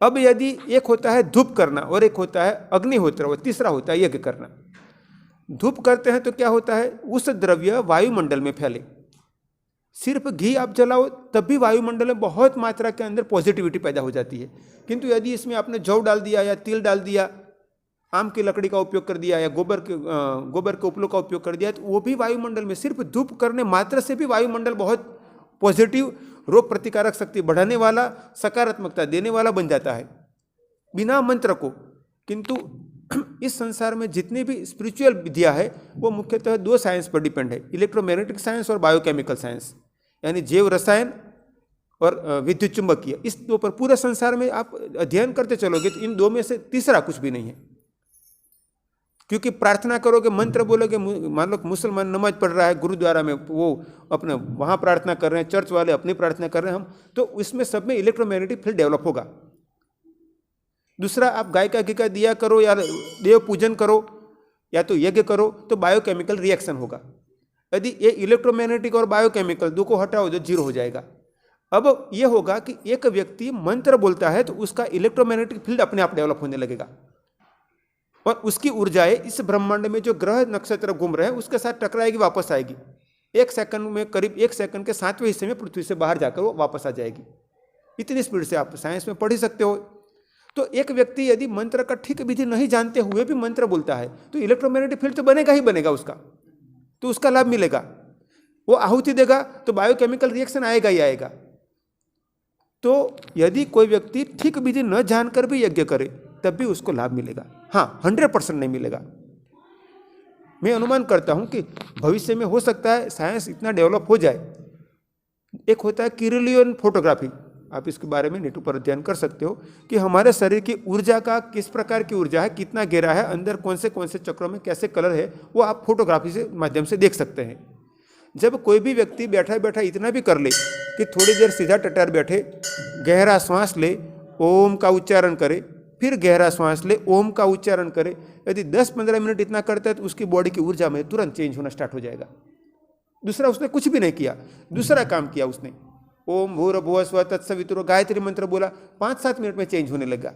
E: अब यदि एक होता है धूप करना और एक होता है अग्निहोत्र और तीसरा होता है यज्ञ करना। धूप करते हैं तो क्या होता है, उस द्रव्य वायुमंडल में फैले। सिर्फ घी आप जलाओ तब भी वायुमंडल में बहुत मात्रा के अंदर पॉजिटिविटी पैदा हो जाती है। किंतु यदि इसमें आपने जौ डाल दिया या तिल डाल दिया, आम की लकड़ी का उपयोग कर दिया या गोबर के उपलों का उपयोग कर दिया, तो वो भी वायुमंडल में सिर्फ धूप करने मात्र से भी वायुमंडल बहुत पॉजिटिव, रोग प्रतिकारक शक्ति बढ़ाने वाला, सकारात्मकता देने वाला बन जाता है बिना मंत्र को। किंतु इस संसार में जितनी भी स्पिरिचुअल विधियाँ है वो मुख्यतः 2 साइंस पर डिपेंड है, इलेक्ट्रोमैग्नेटिक साइंस और बायोकेमिकल साइंस, यानी जैव रसायन और विद्युत चुंबकीय। इस 2 पर पूरे संसार में आप अध्ययन करते चलोगे तो इन 2 में से तीसरा कुछ भी नहीं है। क्योंकि प्रार्थना करोगे, मंत्र बोलोगे, मान लो मुसलमान नमाज पढ़ रहा है गुरुद्वारा में, वो अपने वहाँ प्रार्थना कर रहे हैं, चर्च वाले अपनी प्रार्थना कर रहे हैं, हम तो इसमें सब में इलेक्ट्रोमैग्नेटिक फील्ड डेवलप होगा। दूसरा, आप गाय का घी का दिया करो या देव पूजन करो या तो यज्ञ करो तो बायोकेमिकल रिएक्शन होगा। यदि ये इलेक्ट्रोमैग्नेटिक और बायोकेमिकल 2 को हटाओ तो 0 हो जाएगा। अब ये होगा कि एक व्यक्ति मंत्र बोलता है तो उसका इलेक्ट्रोमैग्नेटिक फील्ड अपने आप डेवलप होने लगेगा और उसकी ऊर्जाएं इस ब्रह्मांड में जो ग्रह नक्षत्र घूम रहे हैं उसके साथ टकराएगी, वापस आएगी। 1 सेकंड में, करीब 1 सेकंड के 7वें हिस्से में पृथ्वी से बाहर जाकर वो वापस आ जाएगी। इतनी स्पीड से आप साइंस में पढ़ ही सकते हो। तो एक व्यक्ति यदि मंत्र का ठीक विधि नहीं जानते हुए भी मंत्र बोलता है तो इलेक्ट्रोमैग्नेटिक फील्ड तो बनेगा ही बनेगा उसका, तो उसका लाभ मिलेगा। वो आहुति देगा तो बायोकेमिकल रिएक्शन आएगा ही आएगा। तो यदि कोई व्यक्ति ठीक विधि न जानकर भी यज्ञ करे तब भी उसको लाभ मिलेगा। हाँ, 100% नहीं मिलेगा। मैं अनुमान करता हूँ कि भविष्य में हो सकता है साइंस इतना डेवलप हो जाए। एक होता है किरलियन फोटोग्राफी, आप इसके बारे में नेट पर अध्ययन कर सकते हो कि हमारे शरीर की ऊर्जा का किस प्रकार की ऊर्जा है, कितना गहरा है, अंदर कौन से चक्रों में कैसे कलर है, वो आप फोटोग्राफी से माध्यम से देख सकते हैं। जब कोई भी व्यक्ति बैठा बैठा इतना भी कर ले कि थोड़ी देर सीधा टटार बैठे, गहरा श्वास ले, ओम का उच्चारण करे, फिर गहरा श्वास ले, ओम का उच्चारण करे, यदि 10-15 मिनट इतना करता है तो उसकी बॉडी की ऊर्जा में तुरंत चेंज होना स्टार्ट हो जाएगा। दूसरा, उसने कुछ भी नहीं किया, दूसरा काम किया उसने, ओम भूर्भुवः स्वः तत्सवितुर्वरेण्यं गायत्री मंत्र बोला, 5-7 मिनट में चेंज होने लगा।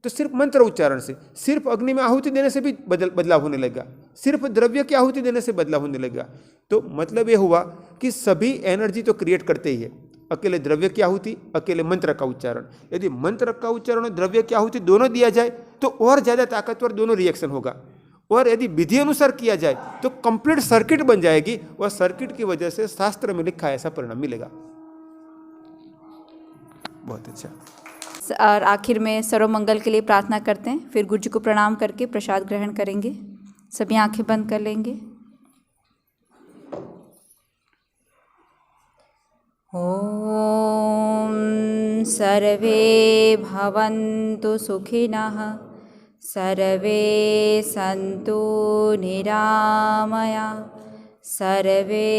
E: तो सिर्फ मंत्र उच्चारण से, सिर्फ अग्नि में आहुति देने से भी बदलाव होने लगा, सिर्फ द्रव्य की आहुति देने से बदलाव होने लगा। तो मतलब ये हुआ कि सभी एनर्जी तो क्रिएट करते ही है, अकेले द्रव्य की आहुति, अकेले मंत्र का उच्चारण। यदि मंत्र का उच्चारण और द्रव्य की आहुति दोनों दिया जाए तो और ज़्यादा ताकतवर दोनों रिएक्शन होगा। और यदि विधि अनुसार किया जाए तो कंप्लीट सर्किट बन जाएगी, और सर्किट की वजह से शास्त्र में लिखा ऐसा परिणाम मिलेगा। बहुत अच्छा।
F: और आखिर में सर्वमंगल के लिए प्रार्थना करते हैं, फिर गुरु जी को प्रणाम करके प्रसाद ग्रहण करेंगे। सभी आंखें बंद कर लेंगे। ओम सर्वे भवन्तु सुखिनः, सर्वे सन्तु निरामया, सर्वे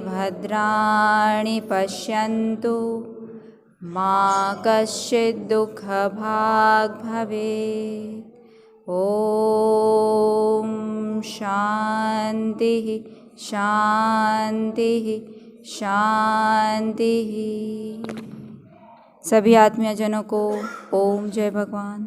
F: भद्राणि पश्यन्तु, मा कश्चित् दुःखभाग् भवेत्। ओम शांति शांति शांति। सभी आत्मीय जनों को ओम जय भगवान।